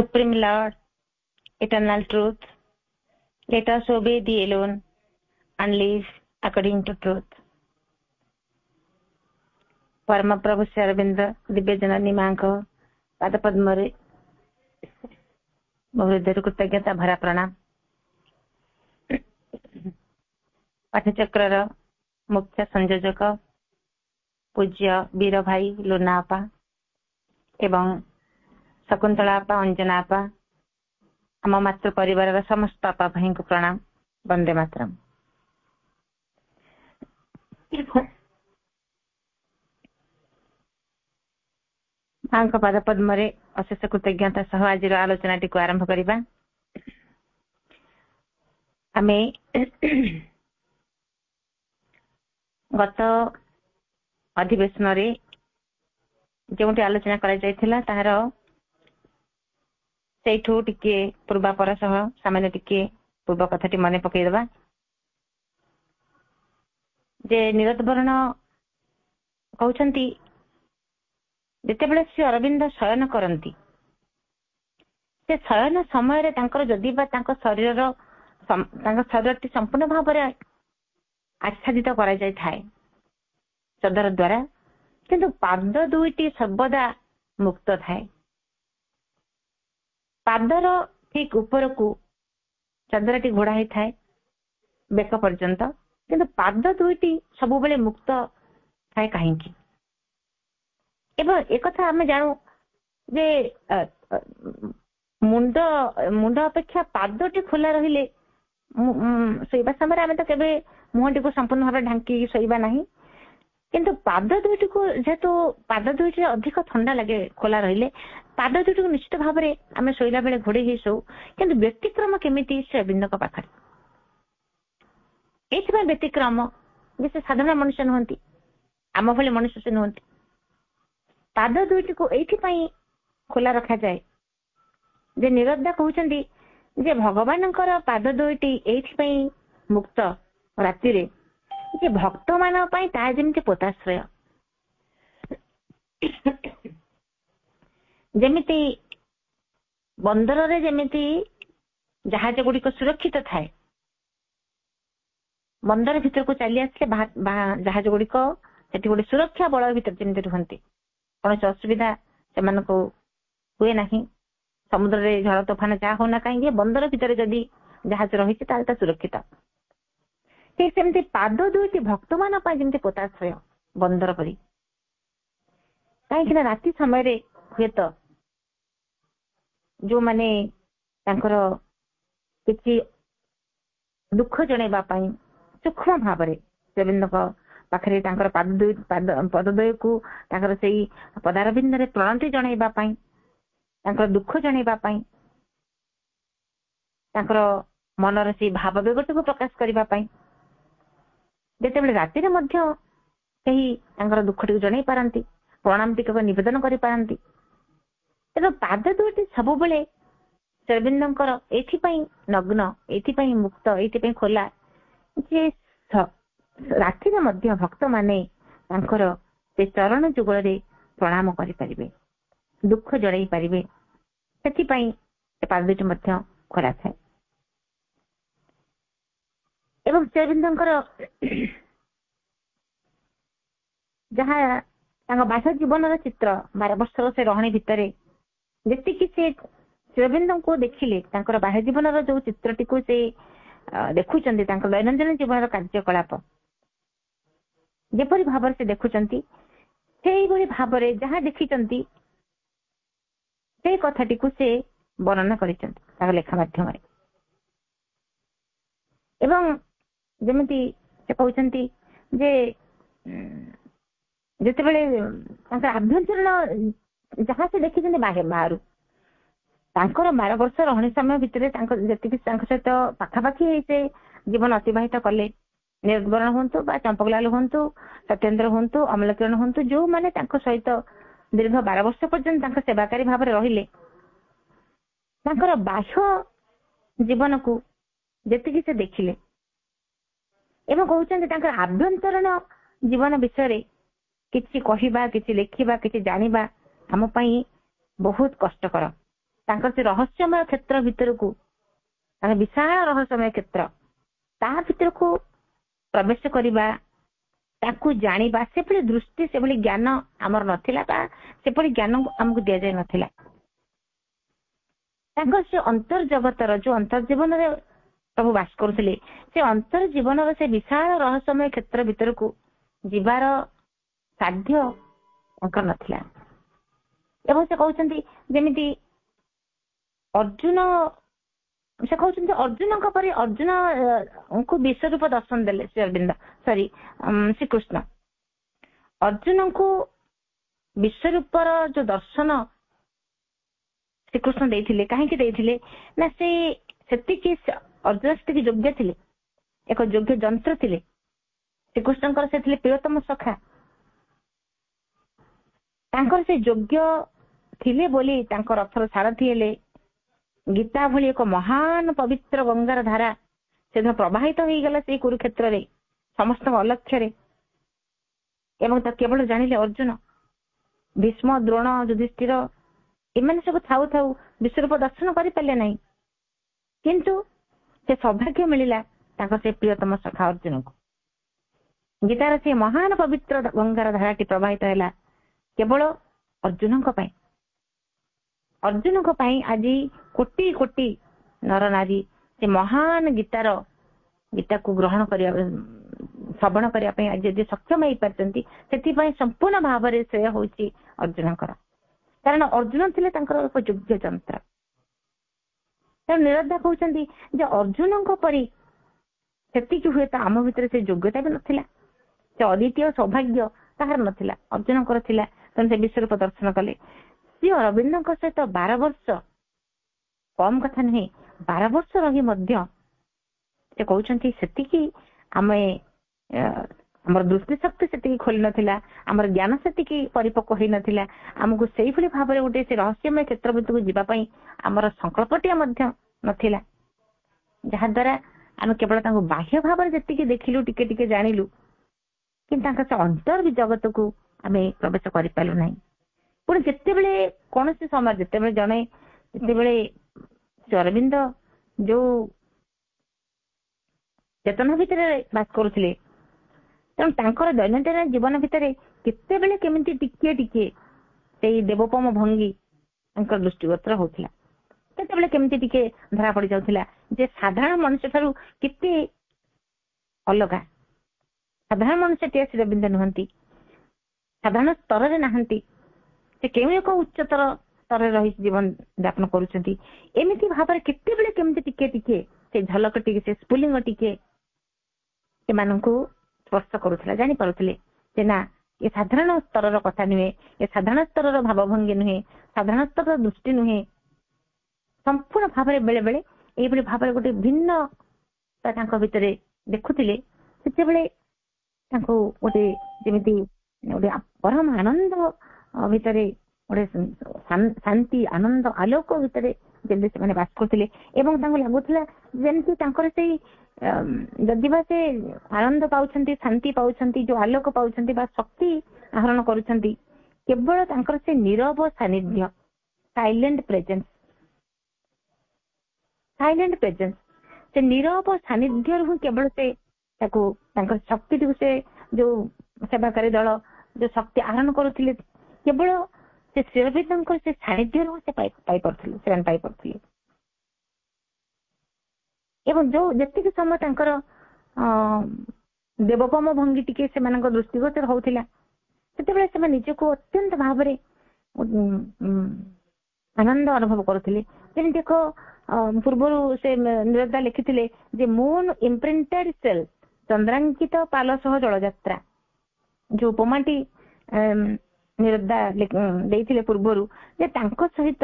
Supreme Lord, eternal truth, let us obey thee alone and live according to truth. परम प्रभु श्री अरविंद दिव्य जननी माँ को पाद पद्म हृदय कृतज्ञता भरा प्रणाम। पाठचक्र मुख्य संयोजक पूज्य वीर भाई लोना आपा एवं शकुंतला आपा, अंजना आपा, आम मातृ परिवार समस्त आपा भाई को प्रणाम। वंदे मातरम। माँ पाद पद्म अशेष कृतज्ञता सह आज आलोचना टी आरंभ करवा। आमे गत अधिवेशन जो आलोचना करा तार सेठू टिके पूर्वापर सह सामान्य टिके पूर्व कथाटी मन पकईदबा जे निरतवर्ण कहते जितेबाला श्री अरविंद शयन करती से शयन समय जदि शरीर शरीर संपूर्ण भाव आच्छादित कर चदर द्वारा, किंतु पाद दुईटी सर्वदा मुक्त थाए। पादर ठीक ऊपर को चदरटी घोड़ा ही थाए बेक पर्यंत, किंतु पाद दुईटी सब बेले मुक्त थाए कहीं। एवं एक आम जानू जे मुंड मुंड अपेक्षा पादटी खोला रहिले शोवा समय आम तो केवे मुहटी को संपूर्ण भाव ढांकी शोवा नहीं, किंतु पाद दुईटी को जेहेतु पाद दुईटी अधिक ठंडा लगे खोला रहिले पाद दुईटी को निश्चित भाव में आम शोला बेले घोड़े ही शो, किंतु व्यतिक्रम केमिति से अरविंद पाखे ये व्यतिक्रम जे से साधारण मनुष्य नुहति, आम भले मनुष्य से नुहति। पाद दुईटी को ये खोला रखा जाए जे निरद्दा कहते जे भगवान पाद दुईटी ये मुक्त राति जे भक्त मान जमी पोताश्रय जमिति बंदर रे जमिति जहाज गुड़िक सुरक्षित थाए, बंदर भीतर को चली आसले जहाज गुड़िक से गोटे सुरक्षा बल भीतर जमी रुहति, कौन असुविधा से हुए ना। समुद्र रे झड़ तोफान जहाँ होना कहीं बंदर भीतर जदि जहाज रही सुरक्षित। ठीक सेमती पाद दुईटी भक्त मान जमी पोताश्रय बंदर परी, कहीं राति समय हुए तो जो माने किसी दुख जनवाई सूक्ष्म भाव गोविंद पाखे पदद्वय को पदारविंद प्रणति जनवाई दुख जनवाई मनर से भाव बेगट को प्रकाश करने जिते राति दुख टी जन पारती प्रणाम टिक नवेदन कर पारती। तेणु पाद दुईटी सब बेले श्रीअरविंदर एथि नग्न एथि मुक्त एथि खोला जे राति भक्त माने से चरण जुगल प्रणाम करें दुख जड़ाई पारे से पाद दुईटी खोला थाए। एवं श्रीअरविंदर जहाँ बाह्य जीवन चित्र 12 वर्ष से रहणी भितर जी से श्रीअरविंद को देखिले बाह्य जीवन जो चित्रटी को से देखुं दैनंदिन जीवन कार्यकलाप जेपरी भाव से देखुं से भाव जहाँ देखी से कथाटी को से वर्णना कर लेखा माध्यम एवं जमिति से कहते जे जिते बड़े आभ्यंतरण जहाँ से देखी बाहर 12 वर्ष रहणी समय भितर जी सहित पाखापाखि से जीवन अतिबाहित कले निर्वर्ण हूँ चंपकलाल हूँ सत्येन्द्र हूँ अमलकिरण हूँ जो मैंने सहित दीर्घ 12 वर्ष पर्यंत सेवाकारी भाव में रहिले बाह्य जीवन को जी से देखिले एवं कहते आभ्यंतरण जीवन विषय किसी कहवा किसी लिखा किसी जाना आम बहुत कष्टकर ତାଙ୍କର ସେ ରହସ୍ୟମୟ କ୍ଷେତ୍ର ଭିତରକୁ, ତାଙ୍କ ବିଶାଳ ରହସ୍ୟମୟ କ୍ଷେତ୍ର, ତା ଭିତରକୁ ପ୍ରବେଶ କରିବା, ତାକୁ ଜାଣିବା, ସେଭଳି ଦୃଷ୍ଟି ସେଭଳି ଜ୍ଞାନ ଆମର ନଥିଲା ବା ସେଭଳି ଜ୍ଞାନ ଆମକୁ ଦିଆଯାଇ ନଥିଲା। ତାଙ୍କର ସେ ଅନ୍ତର୍ଜଗତର ଯୋଉ ଅନ୍ତର୍ଜୀବନରେ ପ୍ରଭୁ ବାସ କରୁଥିଲେ, ସେ ଅନ୍ତର୍ଜୀବନର ସେ ବିଶାଳ ରହସ୍ୟମୟ କ୍ଷେତ୍ର ଭିତରକୁ ଯିବାର ସାଧ୍ୟ ତାଙ୍କର ନଥିଲା। ଏବଂ ସେ କହୁଛନ୍ତି ଯେମିତି ଅର୍ଜୁନ, ସେ କହୁଛନ୍ତି ଅର୍ଜୁନଙ୍କ ପରି ଅର୍ଜୁନଙ୍କୁ ବିଶ୍ୱରୂପ ଦର୍ଶନ ଦେଲେ ଶ୍ରୀ ଅରବିନ୍ଦ, ଶ୍ରୀକୃଷ୍ଣ ଅର୍ଜୁନଙ୍କୁ ବିଶ୍ୱରୂପର ଯୋଉ ଦର୍ଶନ ଶ୍ରୀକୃଷ୍ଣ ଦେଇଥିଲେ। କାହିଁକି ଦେଇଥିଲେ ନା ସେ ସେତିକି ଅର୍ଜୁନ ସେତିକି ଯୋଗ୍ୟ ଥିଲେ, ଏକ ଯୋଗ୍ୟ ଯନ୍ତ୍ର ଥିଲେ। ଶ୍ରୀକୃଷ୍ଣଙ୍କର ସେ ଥିଲେ ପ୍ରିୟତମ ସଖା। ତାଙ୍କର ସେ ଯୋଗ୍ୟ ଥିଲେ ବୋଲି ତାଙ୍କ ରଥର ସାରଥୀ ହେଲେ। ଗୀତା ଭଳି ଏକ ମହାନ ପବିତ୍ର ଗଙ୍ଗାର ଧାରା ସେଦିନ ପ୍ରବାହିତ ହେଇଗଲା ସେଇ କୁରୁକ୍ଷେତ୍ରରେ ସମସ୍ତଙ୍କ ଅଲକ୍ଷ୍ୟରେ। ଏବଂ ତା କେବଳ ଜାଣିଲେ ଅର୍ଜୁନ। ଭୀଷ୍ମ, ଦ୍ରୋଣ, ଯୁଧିଷ୍ଠିର ଏମାନେ ସବୁ ଥାଉ ଥାଉ ବିଶ୍ୱରୂପ ଦର୍ଶନ କରିପାରିଲେ ନାହିଁ, କିନ୍ତୁ ସେ ସୌଭାଗ୍ୟ ମିଳିଲା ତାଙ୍କ ସେ ପ୍ରିୟତମ ସଖା ଅର୍ଜୁନଙ୍କୁ। ଗୀତାର ସେ ମହାନ ପବିତ୍ର ଗଙ୍ଗାର ଧାରାଟି ପ୍ରବାହିତ ହେଲା କେବଳ ଅର୍ଜୁନଙ୍କ ପାଇଁ। ଅର୍ଜୁନଙ୍କ ପାଇଁ ଆଜି କୋଟି କୋଟି ନର ନାରୀ ସେ ମହାନ ଗୀତାକୁ ଗ୍ରହଣ କରିବା, ଶ୍ରବଣ କରିବା ପାଇଁ ଆଜି ଯଦି ସକ୍ଷମ ହେଇପାରିଛନ୍ତି, ସେଥିପାଇଁ ସମ୍ପୂର୍ଣ୍ଣ ଭାବରେ ଶ୍ରେୟ ହଉଛି ଅର୍ଜୁନଙ୍କର। କାରଣ ଅର୍ଜୁନ ଥିଲେ ତାଙ୍କର ଏକ ଯୋଗ୍ୟ ଯନ୍ତ୍ର। ତେଣୁ ନିରଦ୍ଧା କହୁଛନ୍ତି ଯେ ଅର୍ଜୁନଙ୍କ ପରି ସେତିକି ହୁଏତ ଆମ ଭିତରେ ସେ ଯୋଗ୍ୟତା ବି ନଥିଲା, ସେ ଅଦ୍ୱିତୀୟ ସୌଭାଗ୍ୟ କାହାର ନଥିଲା, ଅର୍ଜୁନଙ୍କର ଥିଲା। ତେଣୁ ସେ ବିଶ୍ୱରୂପ ଦର୍ଶନ କଲେ। ଶ୍ରୀ ଅରବିନ୍ଦଙ୍କ ସହିତ 12 ବର୍ଷ କମ କଥା ନୁହେଁ, 12 ବର୍ଷ ରହି ମଧ୍ୟ ସେ କହୁଛନ୍ତି ସେତିକି ଆମର ଦୃଷ୍ଟି ଶକ୍ତି ସେତିକି ଖୋଲି ନଥିଲା, ଆମର ଜ୍ଞାନ ସେତିକି ପରିପକ୍ୱ ହେଇନଥିଲା, ଆମକୁ ସେଇଭଳି ଭାବରେ ଗୋଟେ ସେ ରହସ୍ୟମୟ କ୍ଷେତ୍ର ଭିତରକୁ ଯିବା ପାଇଁ ଆମର ସଂକଳ୍ପଟିଏ ମଧ୍ୟ ନଥିଲା, ଯାହାଦ୍ୱାରା ଆମେ କେବଳ ତାଙ୍କୁ ବାହ୍ୟ ଭାବରେ ଯେତିକି ଦେଖିଲୁ, ଟିକେ ଟିକେ ଜାଣିଲୁ, କିନ୍ତୁ ତାଙ୍କ ସେ ଅନ୍ତର ଜଗତକୁ ଆମେ ପ୍ରବେଶ କରିପାରିଲୁ ନାହିଁ। ପୁଣି ଯେତେବେଳେ କୌଣସି ସମୟରେ ଯେତେବେଳେ ଶ୍ରୀ ଅରବିନ୍ଦ ଯୋଉ ଚେତନା ଭିତରେ ବାସ କରୁଥିଲେ, ତେଣୁ ତାଙ୍କର ଦୈନନ୍ଦିନ ଜୀବନ ଭିତରେ କେତେବେଳେ କେମିତି ଟିକିଏ ଟିକିଏ ସେଇ ଦେବୋପମ ଭଙ୍ଗୀ ତାଙ୍କର ଦୃଷ୍ଟିଗୋଚର ହଉଥିଲା, କେତେବେଳେ କେମିତି ଟିକେ ଧରା ପଡି ଯାଉଥିଲା ଯେ ସାଧାରଣ ମଣିଷ ଠାରୁ କେତେ ଅଲଗା। ସାଧାରଣ ମଣିଷଟିଏ ଶ୍ରୀ ଅରବିନ୍ଦ ନୁହନ୍ତି, ସାଧାରଣ ସ୍ତରରେ ନାହାନ୍ତି, ସେ କେଉଁ ଏକ ଉଚ୍ଚତର ସ୍ତରରେ ରହି ଜୀବନ ଯାପନ କରୁଛନ୍ତି। ଏମିତି ଭାବରେ କେତେବେଳେ କେମିତି ଟିକେ ଟିକେ ସେ ଝଲକ ଟିକେ, ସେ ସ୍ଫୁଲିଙ୍ଗ ଟିକେ ସେମାନଙ୍କୁ ସ୍ପର୍ଶ କରୁଥିଲା, ଜାଣିପାରୁଥିଲେ ଯେ ନା ଏ ସାଧାରଣ ସ୍ତରର କଥା ନୁହେଁ, ଏ ସାଧାରଣ ସ୍ତରର ଭାବଭଙ୍ଗୀ ନୁହେଁ, ସାଧାରଣ ସ୍ତରର ଦୃଷ୍ଟି ନୁହେଁ। ସମ୍ପୂର୍ଣ୍ଣ ଭାବରେ ବେଳେ ବେଳେ ଏଇଭଳି ଭାବରେ ଗୋଟେ ଭିନ୍ନ ତାଙ୍କ ଭିତରେ ଦେଖୁଥିଲେ। ସେତେବେଳେ ତାଙ୍କୁ ଗୋଟେ ଯେମିତି ଗୋଟେ ପରମ ଆନନ୍ଦ ଭିତରେ, ଗୋଟେ ଶାନ୍ତି, ଆନନ୍ଦ, ଆଲୋକ ଭିତରେ ଯେମିତି ସେମାନେ ବାସ କରୁଥିଲେ। ଏବଂ ତାଙ୍କୁ ଲାଗୁଥିଲା ଯେମିତି ତାଙ୍କର ସେଇ ଯଦି ବା ସେ ଆନନ୍ଦ ପାଉଛନ୍ତି, ଶାନ୍ତି ପାଉଛନ୍ତି, ଯୋଉ ଆଲୋକ ପାଉଛନ୍ତି ବା ଶକ୍ତି ଆହରଣ କରୁଛନ୍ତି, କେବଳ ତାଙ୍କର ସେ ନୀରବ ସାନ୍ନିଧ୍ୟ, ସାଇଲେଣ୍ଟ ପ୍ରେଜେନ୍ସ, ସେ ନୀରବ ସାନ୍ନିଧ୍ୟରୁ ହିଁ କେବଳ ସେ ତାକୁ ତାଙ୍କର ଶକ୍ତିଟିକୁ, ସେ ଯୋଉ ସେବାକାରୀ ଦଳ ଯୋଉ ଶକ୍ତି ଆହରଣ କରୁଥିଲେ, କେବଳ ସେ ଶ୍ରୀ ଅରବିନ୍ଦଙ୍କର ସେ ସାନ୍ନିଧ୍ୟରୁ ସେ ପାଇପାରୁଥିଲେ, ସେମାନେ ପାଇପାରୁଥିଲେ। ଏବଂ ଯୋଉ ଯେତିକି ସମୟ ତାଙ୍କର ଦେବୋପମ ଭଙ୍ଗୀ ଟିକେ ସେମାନଙ୍କ ଦୃଷ୍ଟିଗୋଚର ହଉଥିଲା, ସେତେବେଳେ ସେମାନେ ନିଜକୁ ଅତ୍ୟନ୍ତ ଭାବରେ ଆନନ୍ଦ ଅନୁଭବ କରୁଥିଲେ। ଯେମିତି ଏକ ପୂର୍ବରୁ ସେ ନିରଦ୍ଦା ଲେଖିଥିଲେ ଯେ ମୁନ୍ ଇମ୍ପ୍ରିଣ୍ଟେଡ ସେଲ୍, ଚନ୍ଦ୍ରାଙ୍କିତ ପାଲ ସହ ଜଳଯାତ୍ରା, ଯୋଉ ଉପମାଟି ନିରଦ୍ଦା ଦେଇଥିଲେ ପୂର୍ବରୁ, ଯେ ତାଙ୍କ ସହିତ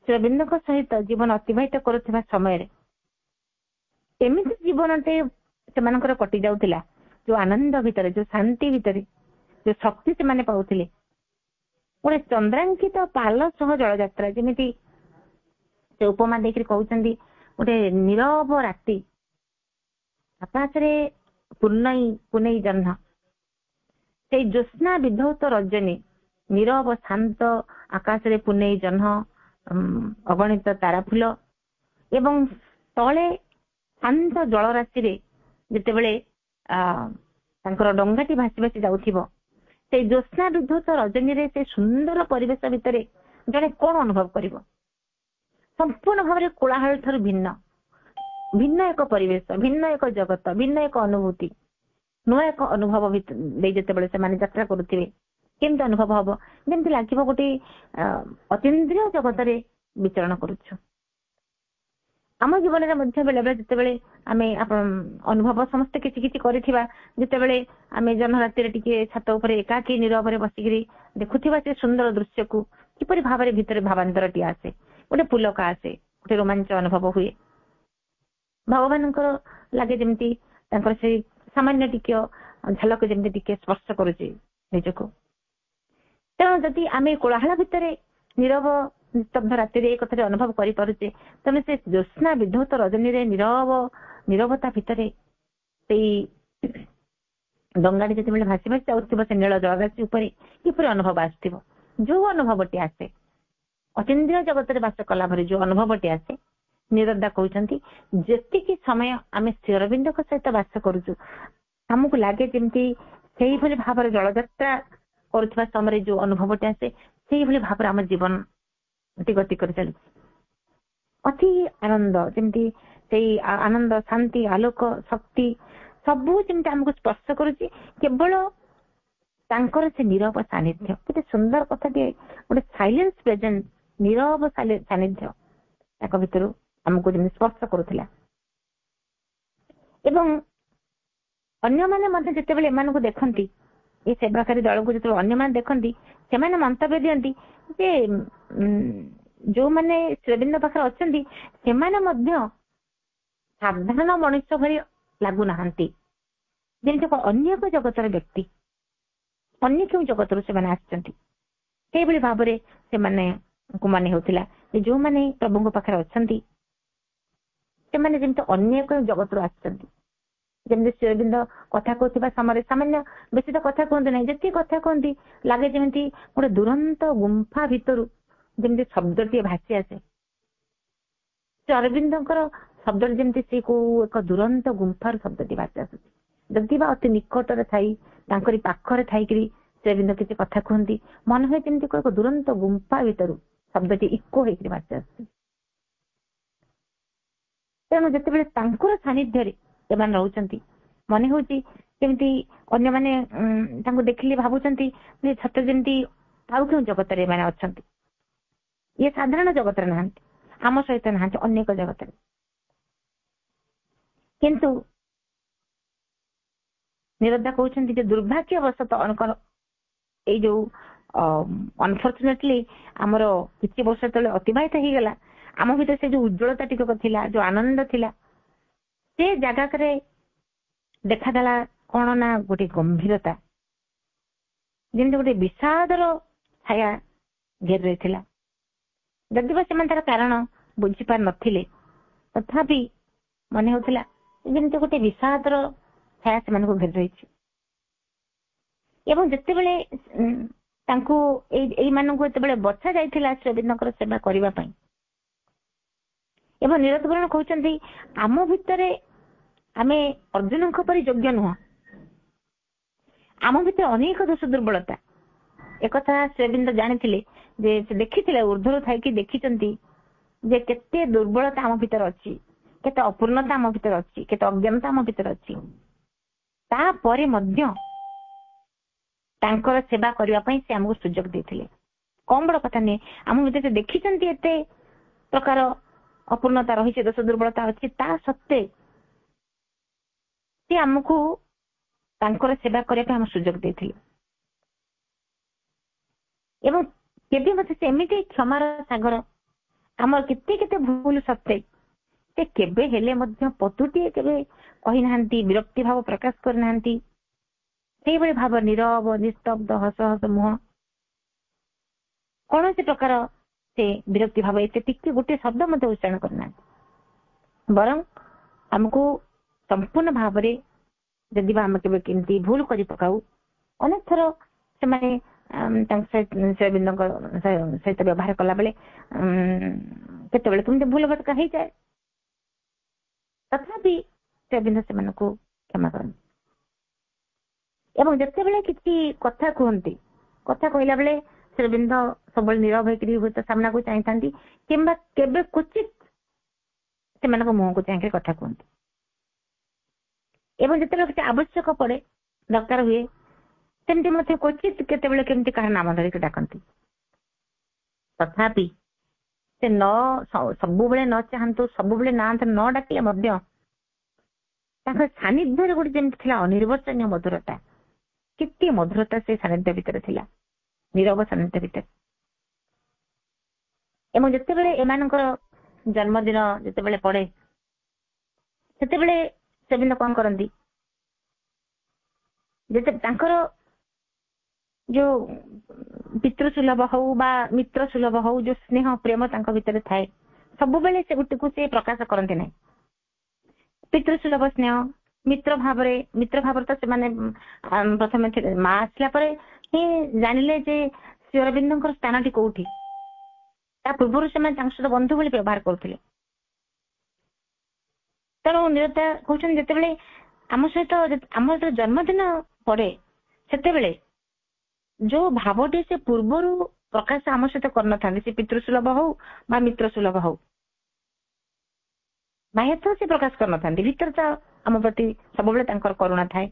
ଶ୍ରୀ ଅରବିନ୍ଦଙ୍କ ସହିତ ଜୀବନ ଅତିବାହିତ କରୁଥିବା ସମୟରେ ଏମିତି ଜୀବନଟେ ସେମାନଙ୍କର କଟି ଯାଉଥିଲା, ଯୋଉ ଆନନ୍ଦ ଭିତରେ, ଯୋଉ ଶାନ୍ତି ଭିତରେ, ଯୋଉ ଶକ୍ତି ସେମାନେ ପାଉଥିଲେ। ଗୋଟେ ଚନ୍ଦ୍ରାଙ୍କିତ ପାଲ ସହ ଜଳଯାତ୍ରା, ଯେମିତି ସେ ଉପମା ଦେଇକରି କହୁଛନ୍ତି, ଗୋଟେ ନୀରବ ରାତି, ଆକାଶରେ ପୁନେଇ ଜହ୍ନ, ସେଇ ଜ୍ୟୋତ୍ସ୍ନା ବିଧୌତ ରଜନୀ, ନୀରବ ଶାନ୍ତ ଆକାଶରେ ପୁନେଇ ଜହ୍ନ, ଅଗଣିତ ତାରା ଫୁଲ ଏବଂ ତଳେ ଶାନ୍ତ ଜଳରାଶିରେ ଯେତେବେଳେ ତାଙ୍କର ଡଙ୍ଗାଟି ଭାସି ଭାସି ଯାଉଥିବ, ସେଇ ଜ୍ୟୋତ୍ସ୍ନା ବିଧୌତ ରଜନୀରେ ସେ ସୁନ୍ଦର ପରିବେଶ ଭିତରେ ଜଣେ କଣ ଅନୁଭବ କରିବ? ସମ୍ପୂର୍ଣ୍ଣ ଭାବରେ କୋଳାହଳ ଠାରୁ ଭିନ୍ନ ଏକ ପରିବେଶ, ଭିନ୍ନ ଏକ ଜଗତ, ଭିନ୍ନ ଏକ ଅନୁଭୂତି, ନୂଆ ଏକ ଅନୁଭବ ଦେଇ ଯେତେବେଳେ ସେମାନେ ଯାତ୍ରା କରୁଥିବେ, କେମିତି ଅନୁଭବ ହବ? ଯେମିତି ଲାଗିବ ଗୋଟେ ଅତୀନ୍ଦ୍ରିୟ ଜଗତରେ ବିଚରଣ କରୁଛୁ। ଆମ ଜୀବନରେ ମଧ୍ୟ ବେଳେ ବେଳେ ଯେତେବେଳେ ଆମେ ଅନୁଭବ ସମସ୍ତେ କିଛି କିଛି କରିଥିବା, ଯେତେବେଳେ ଆମେ ଜହ୍ନ ରାତିରେ ଟିକେ ଛାତ ଉପରେ ଏକାକୀ ନୀରବରେ ବସିକିରି ଦେଖୁଥିବା ସେ ସୁନ୍ଦର ଦୃଶ୍ୟକୁ କିପରି ଭାବରେ ଭିତରେ ଭାବାନ୍ତରଟି ଆସେ, ଗୋଟେ ପୁଲକ ଆସେ, ଗୋଟେ ରୋମାଞ୍ଚ ଅନୁଭବ ହୁଏ। ଭଗବାନଙ୍କର ଲାଗେ ଯେମିତି ତାଙ୍କର ସେଇ ସାମାନ୍ୟ ଟିକେ ଝଲକ ଯେମିତି ଟିକେ ସ୍ପର୍ଶ କରୁଛି ନିଜକୁ। ତେଣୁ ଯଦି ଆମେ କୋଳାହଳ ଭିତରେ ନୀରବ ନିସ୍ତବ୍ଧ ରାତିରେ ଏ କଥାରେ ଅନୁଭବ କରିପାରୁଛେ, ତେଣୁ ସେ ଜ୍ୟୋତ୍ସ୍ନା ବିଧୌତ ରଜନୀରେ ନୀରବତା ଭିତରେ ସେଇ ଡଙ୍ଗାଟି ଯେତେବେଳେ ଭାସି ଭାସି ଯାଉଥିବ ସେ ନୀଳ ଜଳରାଶି ଉପରେ କିପରି ଅନୁଭବ ଆସିଥିବ? ଯୋଉ ଅନୁଭବଟି ଆସେ, ଅତୀନ୍ଦ୍ରିୟ ଜଗତରେ ବାସ କଲା ଭଳି ଯୋଉ ଅନୁଭବଟି ଆସେ, ନିରଦା କହୁଛନ୍ତି ଯେତିକି ସମୟ ଆମେ ଶ୍ରୀ ଅରବିନ୍ଦଙ୍କ ସହିତ ବାସ କରୁଛୁ, ଆମକୁ ଲାଗେ ଯେମିତି ସେଇଭଳି ଭାବରେ ଜଳଯାତ୍ରା କରୁଥିବା ସମୟରେ ଯୋଉ ଅନୁଭବଟି ଆସେ, ସେଇଭଳି ଭାବରେ ଆମ ଜୀବନ ଗତି କରି ଚାଲିଛି। ଅତି ଆନନ୍ଦ, ଯେମିତି ସେଇ ଆନନ୍ଦ, ଶାନ୍ତି, ଆଲୋକ, ଶକ୍ତି ସବୁ ଯେମିତି ଆମକୁ ସ୍ପର୍ଶ କରୁଛି କେବଳ ତାଙ୍କର ସେ ନୀରବ ସାନ୍ନିଧ୍ୟ। କେତେ ସୁନ୍ଦର କଥାଟିଏ, ଗୋଟେ ସାଇଲେନ୍ସ ପ୍ରେଜେନ୍ସ, ନୀରବ ସାନ୍ନିଧ୍ୟ ତାଙ୍କ ଭିତରୁ ଆମକୁ ଯେମିତି ସ୍ପର୍ଶ କରୁଥିଲା। ଏବଂ ଅନ୍ୟମାନେ ମଧ୍ୟ ଯେତେବେଳେ ଏମାନଙ୍କୁ ଦେଖନ୍ତି, ଏ ସେବାକାରୀ ଦଳକୁ ଯେତେବେଳେ ଅନ୍ୟମାନେ ଦେଖନ୍ତି, ସେମାନେ ମନ୍ତବ୍ୟ ଦିଅନ୍ତି ଯେ ଯୋଉମାନେ ଶ୍ରୀଅରବିନ୍ଦ ପାଖରେ ଅଛନ୍ତି ସେମାନେ ମଧ୍ୟ ସାଧାରଣ ମଣିଷ ଭଳି ଲାଗୁନାହାନ୍ତି, ଯେମିତି ଅନ୍ୟ ଏକ ଜଗତର ବ୍ୟକ୍ତି, ଅନ୍ୟ କେଉଁ ଜଗତରୁ ସେମାନେ ଆସିଛନ୍ତି। ସେଇଭଳି ଭାବରେ ସେମାନଙ୍କୁ ମନେ ହେଉଥିଲା ଯେ ଯୋଉମାନେ ପ୍ରଭୁଙ୍କ ପାଖରେ ଅଛନ୍ତି ସେମାନେ ଯେମିତି ଅନ୍ୟ ଏକ ଜଗତରୁ ଆସିଛନ୍ତି। ଯେମିତି ଶ୍ରୀଅରବିନ୍ଦ କଥା କହୁଥିବା ସମୟରେ ସାମାନ୍ୟ ବେଶୀ ତ କଥା କୁହନ୍ତି ନାହିଁ, ଯେତିକି କଥା କୁହନ୍ତି ଲାଗେ ଯେମିତି ଗୋଟେ ଦୁରନ୍ତ ଗୁମ୍ଫା ଭିତରୁ ଯେମିତି ଶବ୍ଦଟିଏ ଭାସି ଆସେ। ଶ୍ରୀଅରବିନ୍ଦଙ୍କର ଶବ୍ଦଟି ଯେମିତି ସେ କୋଉ ଏକ ଦୁରନ୍ତ ଗୁମ୍ଫାର ଶବ୍ଦଟି ଭାସି ଆସୁଛି। ଯଦି ବା ଅତି ନିକଟରେ ଥାଇ ତାଙ୍କରି ପାଖରେ ଥାଇକିରି ଶ୍ରୀଅରବିନ୍ଦ କିଛି କଥା କୁହନ୍ତି, ମନେ ହୁଏ ଯେମିତି ଏକ ଦୁରନ୍ତ ଗୁମ୍ଫା ଭିତରୁ ଶବ୍ଦଟି ଇକୋ ହେଇକିରି ଭାସି ଆସୁଛି। ତେଣୁ ଯେତେବେଳେ ତାଙ୍କର ସାନ୍ନିଧ୍ୟରେ ସେମାନେ ରହୁଛନ୍ତି, ମନେ ହଉଛି ଯେମିତି ଅନ୍ୟମାନେ ତାଙ୍କୁ ଦେଖିଲେ ଭାବୁଛନ୍ତି ଯେ ସତରେ ଯେମିତି ଆଉ କେଉଁ ଜଗତରେ ଏମାନେ ଅଛନ୍ତି, ଇଏ ସାଧାରଣ ଜଗତରେ ନାହାନ୍ତି, ଆମ ସହିତ ନାହାନ୍ତି, ଅନେକ ଜଗତରେ। କିନ୍ତୁ ନିରଦା କହୁଛନ୍ତି ଯେ ଦୁର୍ଭାଗ୍ୟବଶତଃ ଏଇ ଯୋଉ ଅନଫର୍ଚୁନେଟଲି ଆମର କିଛି ବର୍ଷ ତଳେ ଅତିବାହିତ ହେଇଗଲା, ଆମ ଭିତରେ ସେ ଯୋଉ ଉଜ୍ଜ୍ୱଳତା ଟିକକ ଥିଲା, ଯୋଉ ଆନନ୍ଦ ଥିଲା, ସେ ଜାଗାରେ ଦେଖାଦେଲା କଣ ନା ଗୋଟେ ଗମ୍ଭୀରତା, ଯେମିତି ଗୋଟେ ବିଷାଦର ଛାୟା ଘେରି ରହିଥିଲା। ଯଦି ବା ସେମାନେ ତାର କାରଣ ବୁଝିପାରି ନଥିଲେ, ତଥାପି ମନେ ହଉଥିଲା ଯେମିତି ଗୋଟେ ବିଷାଦର ଛାୟା ସେମାନଙ୍କୁ ଘେରି ରହିଛି। ଏବଂ ଯେତେବେଳେ ତାଙ୍କୁ ଏଇମାନଙ୍କୁ ଯେତେବେଳେ ବଛା ଯାଇଥିଲା ଶ୍ରୀଅରବିନ୍ଦଙ୍କର ସେବା କରିବା ପାଇଁ, ଏବଂ ନିରତବରଣ କହୁଛନ୍ତି ଆମ ଭିତରେ ଆମେ ଅର୍ଜୁନଙ୍କ ପରି ଯୋଗ୍ୟ ନୁହଁ, ଆମ ଭିତରେ ଅନେକ ଦୋଷ ଦୁର୍ବଳତା। ଏକଥା ଶ୍ରୀଅରବିନ୍ଦ ଜାଣିଥିଲେ, ଯେ ସେ ଦେଖିଥିଲେ, ଉର୍ଦ୍ଧ୍ୱରୁ ଥାଇକି ଦେଖିଛନ୍ତି ଯେ କେତେ ଦୁର୍ବଳତା ଆମ ଭିତରେ ଅଛି, କେତେ ଅପୂର୍ଣ୍ଣତା ଆମ ଭିତରେ ଅଛି, କେତେ ଅଜ୍ଞାନତା ଆମ ଭିତରେ ଅଛି। ତାପରେ ମଧ୍ୟ ତାଙ୍କର ସେବା କରିବା ପାଇଁ ସେ ଆମକୁ ସୁଯୋଗ ଦେଇଥିଲେ। କମ ବଡ କଥା ନୁହେଁ, ଆମ ଭିତରେ ସେ ଦେଖିଛନ୍ତି ଏତେ ପ୍ରକାର ଅପୂର୍ଣ୍ଣତା ରହିଛି, ଦୋଷ ଦୁର୍ବଳତା ଅଛି, ତା ସତ୍ତ୍ୱେ ସେ ଆମକୁ ତାଙ୍କର ସେବା କରିବା ପାଇଁ ଆମ ସୁଯୋଗ ଦେଇଥିଲେ। ଏବଂ କେବେ ମଧ୍ୟ ସେ ଏମିତି କ୍ଷମାର ସାଗର, ଆମର କେତେ କେତେ ଭୁଲ ସତ୍ତ୍ୱେ ସେ କେବେ ହେଲେ ମଧ୍ୟ ପଦୁଟିଏ କେବେ କହିନାହାନ୍ତି, ବିରକ୍ତି ଭାବ ପ୍ରକାଶ କରିନାହାନ୍ତି। ସେଇଭଳି ଭାବ ନୀରବ, ନିସ୍ତବ୍ଧ, ହସ ହସ ମୁହଁ, କୌଣସି ପ୍ରକାର ସେ ବିରକ୍ତି ଭାବ, ଏତେ ଟିକେ ଗୋଟିଏ ଶବ୍ଦ ମଧ୍ୟ ଉଚ୍ଚାରଣ କରିନାହାନ୍ତି। ବରଂ ଆମକୁ ସମ୍ପୂର୍ଣ୍ଣ ଭାବରେ ଯଦି ବା ଆମେ କେବେ କେମିତି ଭୁଲ କରି ପକାଉ, ଅନେକ ଥର ସେମାନେ ଶ୍ରୀଅରବିନ୍ଦଙ୍କ ସହିତ ବ୍ୟବହାର କଲା ବେଳେ କେତେବେଳେ କେମିତି ଭୁଲ ଭଟକା ହେଇଯାଏ, ତଥାପି ଶ୍ରୀଅରବିନ୍ଦ ସେମାନଙ୍କୁ କ୍ଷମା କରନ୍ତି। ଏବଂ ଯେତେବେଳେ କିଛି କଥା କୁହନ୍ତି, କଥା କହିଲା ବେଳେ ଶ୍ରୀଅରବିନ୍ଦ ସବୁବେଳେ ନୀରବ ହେଇକରି ହୁଏତ ସାମ୍ନାକୁ ଚାହିଁଥାନ୍ତି କିମ୍ବା କେବେ କ୍ୱଚିତ ସେମାନଙ୍କ ମୁହଁକୁ ଚାହିଁକି କଥା କୁହନ୍ତି। ଏବଂ ଯେତେବେଳେ କିଛି ଆବଶ୍ୟକ ପଡେ, ଦରକାର ହୁଏ, ସେମିତି ମଧ୍ୟ କ୍ୱଚିତ କେତେବେଳେ କେମିତି କାହାର ନାମ ଧରିକି ଡାକନ୍ତି। ତଥାପି ସେ ସବୁବେଳେ ନ ଚାହାନ୍ତୁ, ସବୁବେଳେ ନାଁ ନ ଡାକିଲେ ମଧ୍ୟ ତାଙ୍କ ସାନ୍ନିଧ୍ୟରେ ଗୋଟେ ଯେମିତି ଥିଲା ଅନିର୍ବଚନୀୟ ମଧୁରତା। କେତେ ମଧୁରତା ସେ ସାନ୍ନିଧ୍ୟ ଭିତରେ ଥିଲା, ନୀରବ ସାନ୍ନିଧ୍ୟ ଭିତରେ। ଏବଂ ଯେତେବେଳେ ଏମାନଙ୍କର ଜନ୍ମଦିନ ଯେତେବେଳେ ପଡେ, ସେତେବେଳେ ଶ୍ରୀଅରବିନ୍ଦ କଣ କରନ୍ତି, ଯେତେ ତାଙ୍କର ଯୋଉ ପିତୃସୁଲଭ ହଉ ବା ମିତ୍ର ସୁଲଭ ହଉ, ଯୋଉ ସ୍ନେହ ପ୍ରେମ ତାଙ୍କ ଭିତରେ ଥାଏ, ସବୁବେଳେ ସେଗୁଡ଼ିକୁ ସେ ପ୍ରକାଶ କରନ୍ତି ନାହିଁ। ପିତୃସୁଲଭ ସ୍ନେହ, ମିତ୍ର ଭାବରେ ତ ସେମାନେ ପ୍ରଥମେ ଥିଲେ। ମା ଆସିଲା ପରେ ହିଁ ଜାଣିଲେ ଯେ ଶ୍ରୀଅରବିନ୍ଦଙ୍କର ସ୍ଥାନଟି କୋଉଠି। ତା ପୂର୍ବରୁ ସେମାନେ ତାଙ୍କ ସହିତ ବନ୍ଧୁ ଭଳି ବ୍ୟବହାର କରୁଥିଲେ। ତେଣୁ ନିରତା କହୁଛନ୍ତି, ଯେତେବେଳେ ଆମ ସହିତ ଆମର ଜନ୍ମଦିନ ପଡେ, ସେତେବେଳେ ଯୋଉ ଭାବଟି ସେ ପୂର୍ବରୁ ପ୍ରକାଶ ଆମ ସହିତ କରିନଥାନ୍ତି, ସେ ପିତୃସୁଲଭ ହଉ ବା ମିତ୍ର ସୁଲଭ ହଉ, ବାହ୍ୟ ତ ସେ ପ୍ରକାଶ କରିନଥାନ୍ତି, ଭିତରେ ତ ଆମ ପ୍ରତି ସବୁବେଳେ ତାଙ୍କର କରୁଣା ଥାଏ,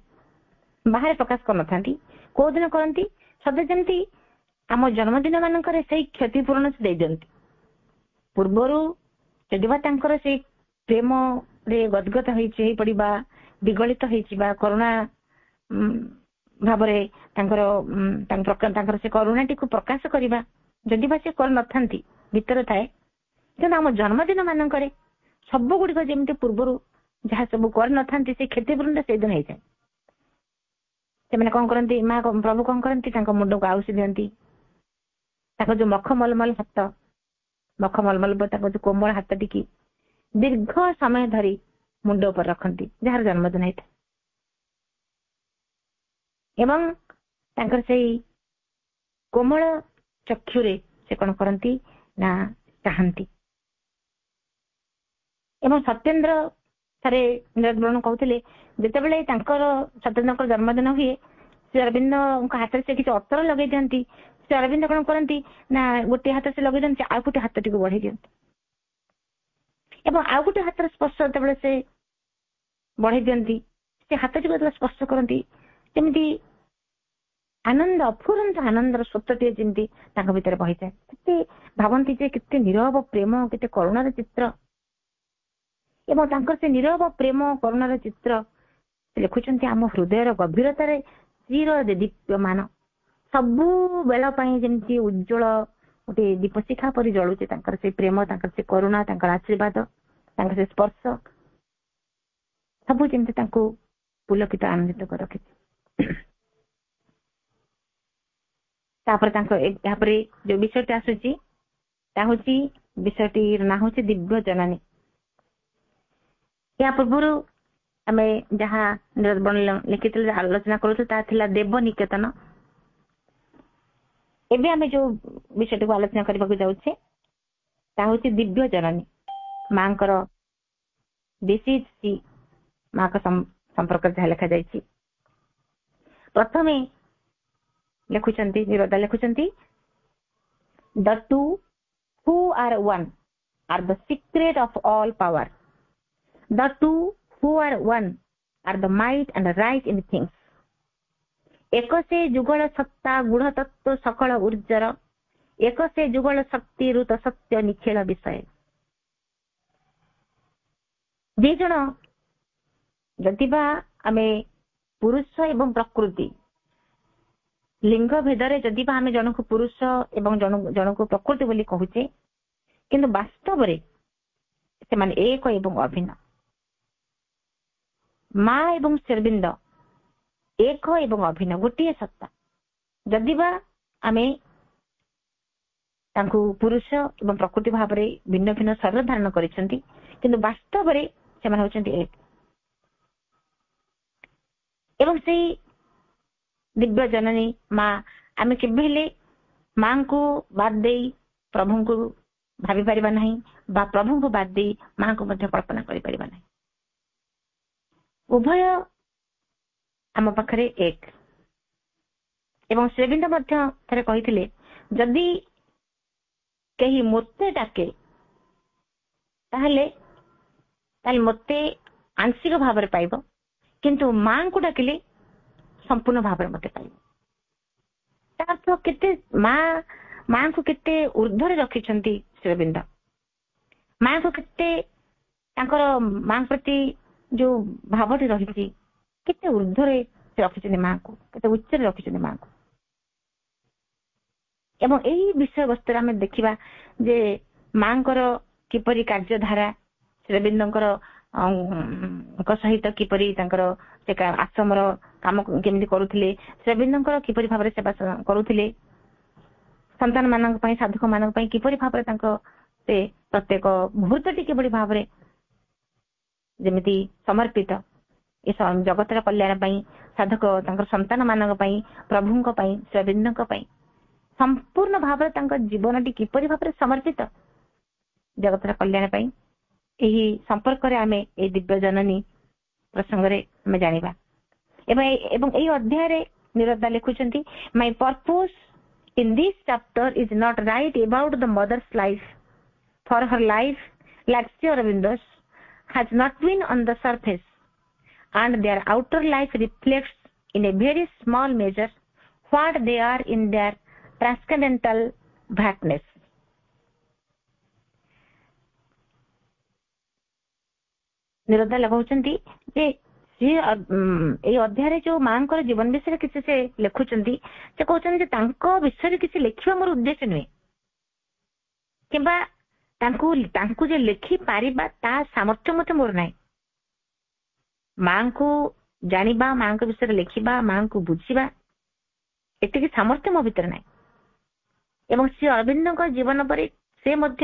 ବାହାରେ ପ୍ରକାଶ କରିନଥାନ୍ତି। କୋଉ ଦିନ କରନ୍ତି, ସତେ ଯେମିତି ଆମ ଜନ୍ମଦିନ ମାନଙ୍କରେ ସେଇ କ୍ଷତିପୂରଣ ସେ ଦେଇଦିଅନ୍ତି। ପୂର୍ବରୁ ଯଦି ବା ତାଙ୍କର ସେଇ ପ୍ରେମରେ ଗଦଗଦ ହେଇପଡିବା, ବିଗଳିତ ହେଇଯିବା, କରୁଣା ଭାବରେ ତାଙ୍କର ସେ କରୁଣାଟିକୁ ପ୍ରକାଶ କରିବା ଯଦି ବା ସେ କରିନଥାନ୍ତି, ଭିତରେ ଥାଏ। କିନ୍ତୁ ଆମ ଜନ୍ମଦିନ ମାନଙ୍କରେ ସବୁ ଗୁଡିକ ଯେମିତି ପୂର୍ବରୁ ଯାହା ସବୁ କରିନଥାନ୍ତି, ସେ କ୍ଷତିପୂରଣ ସେଇଦିନ ହେଇଯାଏ। ସେମାନେ କଣ କରନ୍ତି, ମା ପ୍ରଭୁ କଣ କରନ୍ତି, ତାଙ୍କ ମୁଣ୍ଡକୁ ଆଉସି ଦିଅନ୍ତି। ତାଙ୍କ ଯୋଉ ମଖମଲମଲ ହାତ, ତାଙ୍କ ଯୋଉ କୋମଳ ହାତ ଟିକି ଦୀର୍ଘ ସମୟ ଧରି ମୁଣ୍ଡ ଉପରେ ରଖନ୍ତି, ଯାହାର ଜନ୍ମଦିନ ହେଇଥାଏ। ଏବଂ ତାଙ୍କର ସେଇ କୋମଳ ଚକ୍ଷୁରେ ସେ କଣ କରନ୍ତି ନା ଚାହାନ୍ତି। ଏବଂ ସତ୍ୟେନ୍ଦ୍ର ଥରେ ନୀରଦ କହୁଥିଲେ, ଯେତେବେଳେ ସତ୍ୟେନ୍ଦ୍ରଙ୍କର ଜନ୍ମଦିନ ହୁଏ, ଶ୍ରୀଅରବିନ୍ଦଙ୍କ ହାତରେ ସେ କିଛି ଅତର ଲଗେଇ ଦିଅନ୍ତି। ଶ୍ରୀଅରବିନ୍ଦ କଣ କରନ୍ତି ନା ଗୋଟେ ହାତ ସେ ଲଗେଇ ଦିଅନ୍ତି, ଆଉ ଗୋଟେ ହାତଟିକୁ ବଢେଇ ଦିଅନ୍ତି। ଏବଂ ଆଉ ଗୋଟେ ହାତର ସ୍ପର୍ଶ ଯେତେବେଳେ ସେ ବଢେଇ ଦିଅନ୍ତି, ସେ ହାତଟିକୁ ଯେତେବେଳେ ସ୍ପର୍ଶ କରନ୍ତି, ଯେମିତି ଆନନ୍ଦ, ଅଫୁରନ୍ତ ଆନନ୍ଦର ସ୍ରୋତଟିଏ ଯେମିତି ତାଙ୍କ ଭିତରେ ବହିଯାଏ। କେତେ ଭାବନ୍ତି ଯେ କେତେ ନୀରବ ପ୍ରେମ, କେତେ କରୁଣାର ଚିତ୍ର। ଏବଂ ତାଙ୍କର ସେ ନୀରବ ପ୍ରେମ କରୁଣାର ଚିତ୍ର ଲେଖୁଛନ୍ତି ଆମ ହୃଦୟର ଗଭୀରତାରେ ଚିର ଦୀପ୍ୟମାନ, ସବୁବେଳ ପାଇଁ ଯେମିତି ଉଜ୍ଜଳ ଗୋଟେ ଦୀପଶିଖା ପରି ଜଳୁଛି। ତାଙ୍କର ସେ ପ୍ରେମ, ତାଙ୍କର ସେ କରୁଣା, ତାଙ୍କର ଆଶୀର୍ବାଦ, ତାଙ୍କର ସେ ସ୍ପର୍ଶ ସବୁ ଯେମିତି ତାଙ୍କୁ ପୁଲକିତ ଆନନ୍ଦିତ କରି ରଖିଛି। ତାପରେ ଯୋଉ ବିଷୟଟି ଆସୁଛି, ତାହା ହଉଛି ବିଷୟଟିର ନାଁ ହଉଛି ଦିବ୍ୟ ଜନନୀ। ଏହା ପୂର୍ବରୁ ଆମେ ଯାହା ଲିଖିଥିଲେ, ଆଲୋଚନା କରୁଛୁ, ତାହା ଥିଲା ଦେବ ନିକେତନ। ଏବେ ଆମେ ଯୋଉ ବିଷୟଟିକୁ ଆଲୋଚନା କରିବାକୁ ଯାଉଛେ, ତାହା ହଉଛି ଦିବ୍ୟ ଜନନୀ, ମାଙ୍କର ମାଙ୍କ ସମ୍ପର୍କରେ ଯାହା ଲେଖାଯାଇଛି। ପ୍ରଥମେ ନିରଦା ଲେଖୁଛନ୍ତି, the two who are one are the secret of all power. The two who are one are the might and right in things. ଏକ ସେ ଯୁଗଳ ସତ୍ତା ଗୁଢ ତତ୍ତ୍ୱ ସକଳ ଉର୍ଜର, ଏକ ସେ ଯୁଗଳ ଶକ୍ତି ଋତ ସତ୍ୟ ନିଖିଳ ବିଷୟ। ଦି ଜଣ ଯଦି ବା ଆମେ ପୁରୁଷ ଏବଂ ପ୍ରକୃତି ଲିଙ୍ଗ ଭେଦରେ ଯଦି ବା ଆମେ ଜଣକୁ ପୁରୁଷ ଏବଂ ଜଣକୁ ପ୍ରକୃତି ବୋଲି କହୁଛେ, କିନ୍ତୁ ବାସ୍ତବରେ ସେମାନେ ଏକ ଏବଂ ଅଭିନ୍ନ। ମା ଏବଂ ଶ୍ରୀଅରବିନ୍ଦ ଏକ ଏବଂ ଅଭିନ୍ନ, ଗୋଟିଏ ସତ୍ତା। ଯଦି ବା ଆମେ ତାଙ୍କୁ ପୁରୁଷ ଏବଂ ପ୍ରକୃତି ଭାବରେ ଭିନ୍ନ ଭିନ୍ନ ଶରୀର ଧାରଣ କରିଛନ୍ତି, କିନ୍ତୁ ବାସ୍ତବରେ ସେମାନେ ହେଉଛନ୍ତି ଏକ। ଏବଂ ସେଇ ଦିବ୍ୟ ଜନନୀ ମା ଆମେ କେବେ ହେଲେ ମାଙ୍କୁ ବାଦ ଦେଇ ପ୍ରଭୁଙ୍କୁ ଭାବି ପାରିବା ନାହିଁ ବା ପ୍ରଭୁଙ୍କୁ ବାଦ ଦେଇ ମାଙ୍କୁ ମଧ୍ୟ କଳ୍ପନା କରିପାରିବା ନାହିଁ। ଉଭୟ ଆମ ପାଖରେ ଏକ। ଏବଂ ଶ୍ରୀବିନ୍ଦ ମଧ୍ୟ ଥରେ କହିଥିଲେ, ଯଦି କେହି ମୋତେ ଡାକେ ତାହେଲେ ମୋତେ ଆଂଶିକ ଭାବରେ ପାଇବ, କିନ୍ତୁ ମାଙ୍କୁ ଡାକିଲେ ସମ୍ପୂର୍ଣ୍ଣ ଭାବରେ ମୋତେ ପାଇବ। ତାର କେତେ ମାଙ୍କୁ କେତେ ଉର୍ଦ୍ଧ୍ୱରେ ରଖିଛନ୍ତି ଶ୍ରୀବିନ୍ଦ। ମାଙ୍କୁ କେତେ ତାଙ୍କର ମାଙ୍କ ପ୍ରତି ଯୋଉ ଭାବଟି ରହିଛି କେତେ ଉର୍ଦ୍ଧ୍ୱରେ ସେ ରଖିଛନ୍ତି ମାଙ୍କୁ, କେତେ ଉଚ୍ଚରେ ରଖିଛନ୍ତି ମାଙ୍କୁ। ଏବଂ ଏହି ବିଷୟବସ୍ତୁରେ ଆମେ ଦେଖିବା ଯେ ମାଙ୍କର କିପରି କାର୍ଯ୍ୟଧାରା, ଶ୍ରୀବିନ୍ଦଙ୍କର ସହିତ କିପରି ତାଙ୍କର ସେ ଆଶ୍ରମର କାମ କେମିତି କରୁଥିଲେ, ଶ୍ରୀବିନ୍ଦଙ୍କର କିପରି ଭାବରେ ସେବା କରୁଥିଲେ, ସନ୍ତାନ ମାନଙ୍କ ପାଇଁ, ସାଧକ ମାନଙ୍କ ପାଇଁ କିପରି ଭାବରେ ତାଙ୍କ ସେ ପ୍ରତ୍ୟେକ ମୁହୂର୍ତ୍ତଟି କିଭଳି ଭାବରେ ଯେମିତି ସମର୍ପିତ ଏ ଜଗତର କଲ୍ୟାଣ ପାଇଁ, ସାଧକ ତାଙ୍କର ସନ୍ତାନ ମାନଙ୍କ ପାଇଁ, ପ୍ରଭୁଙ୍କ ପାଇଁ, ଶ୍ରୀବିନ୍ଦଙ୍କ ପାଇଁ ସମ୍ପୂର୍ଣ୍ଣ ଭାବରେ ତାଙ୍କ ଜୀବନଟି କିପରି ଭାବରେ ସମର୍ପିତ ଜଗତର କଲ୍ୟାଣ ପାଇଁ, ଏହି ସମ୍ପର୍କରେ ଆମେ ଏହି ଦିବ୍ୟ ଜନନୀ ପ୍ରସଙ୍ଗରେ ଆମେ ଜାଣିବା। ଏବଂ ଏହି ଅଧ୍ୟାୟରେ ନିରଦା ଲେଖୁଛନ୍ତି, ମାଇ propose in this chapter is not write about the mother's life, for her life, like Sri Aurobindo's, has not been on the surface, and their outer life reflects in a very small measure what they are in their transcendental vastness. ନିରଦା ଲଗାଉଛନ୍ତି ଯେ ଏଇ ଅଧ୍ୟାୟରେ ଯୋଉ ମାଙ୍କର ଜୀବନ ବିଷୟରେ କିଛି ସେ ଲେଖୁଛନ୍ତି, ସେ କହୁଛନ୍ତି ଯେ ତାଙ୍କ ବିଷୟରେ କିଛି ଲେଖିବା ମୋର ଉଦ୍ଦେଶ୍ୟ ନୁହେଁ, କିମ୍ବା ତାଙ୍କୁ ଯେ ଲେଖିପାରିବା ତା ସାମର୍ଥ୍ୟ ମଧ୍ୟ ମୋର ନାହିଁ। ମାଙ୍କୁ ଜାଣିବା, ମାଙ୍କ ବିଷୟରେ ଲେଖିବା, ମାଙ୍କୁ ବୁଝିବା, ଏତିକି ସାମର୍ଥ୍ୟ ମୋ ଭିତରେ ନାହିଁ। ଏବଂ ଶ୍ରୀ ଅରବିନ୍ଦଙ୍କ ଜୀବନ ପରେ ସେ ମଧ୍ୟ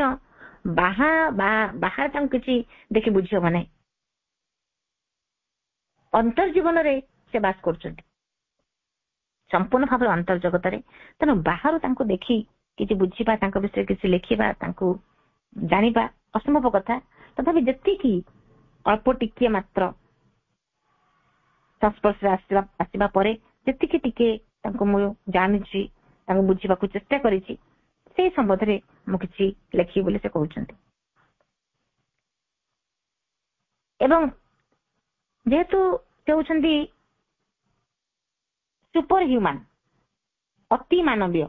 ବାହାରେ ତାଙ୍କୁ କିଛି ଦେଖି ବୁଝି ହବ ନାହିଁ। ଅନ୍ତର୍ଜୀବନରେ ସେ ବାସ କରୁଛନ୍ତି, ସମ୍ପୂର୍ଣ୍ଣ ଭାବରେ ଅନ୍ତର୍ଜଗତରେ। ତେଣୁ ବାହାରୁ ତାଙ୍କୁ ଦେଖି କିଛି ବୁଝିବା, ତାଙ୍କ ବିଷୟରେ କିଛି ଲେଖିବା, ତାଙ୍କୁ ଜାଣିବା ଅସମ୍ଭବ କଥା। ତଥାପି ଯେତିକି ଅଳ୍ପ ଟିକିଏ ମାତ୍ର ସଂସ୍ପର୍ଶରେ ଆସିବା ପରେ ଯେତିକି ଟିକେ ତାଙ୍କୁ ମୁଁ ଜାଣିଛି, ତାଙ୍କୁ ବୁଝିବାକୁ ଚେଷ୍ଟା କରିଛି, ସେଇ ସମ୍ବନ୍ଧରେ ମୁଁ କିଛି ଲେଖିବି ବୋଲି ସେ କହୁଛନ୍ତି। ଏବଂ ଯେହେତୁ ସେ ହେଉଛନ୍ତି ସୁପର ହ୍ୟୁମାନ, ଅତି ମାନବୀୟ,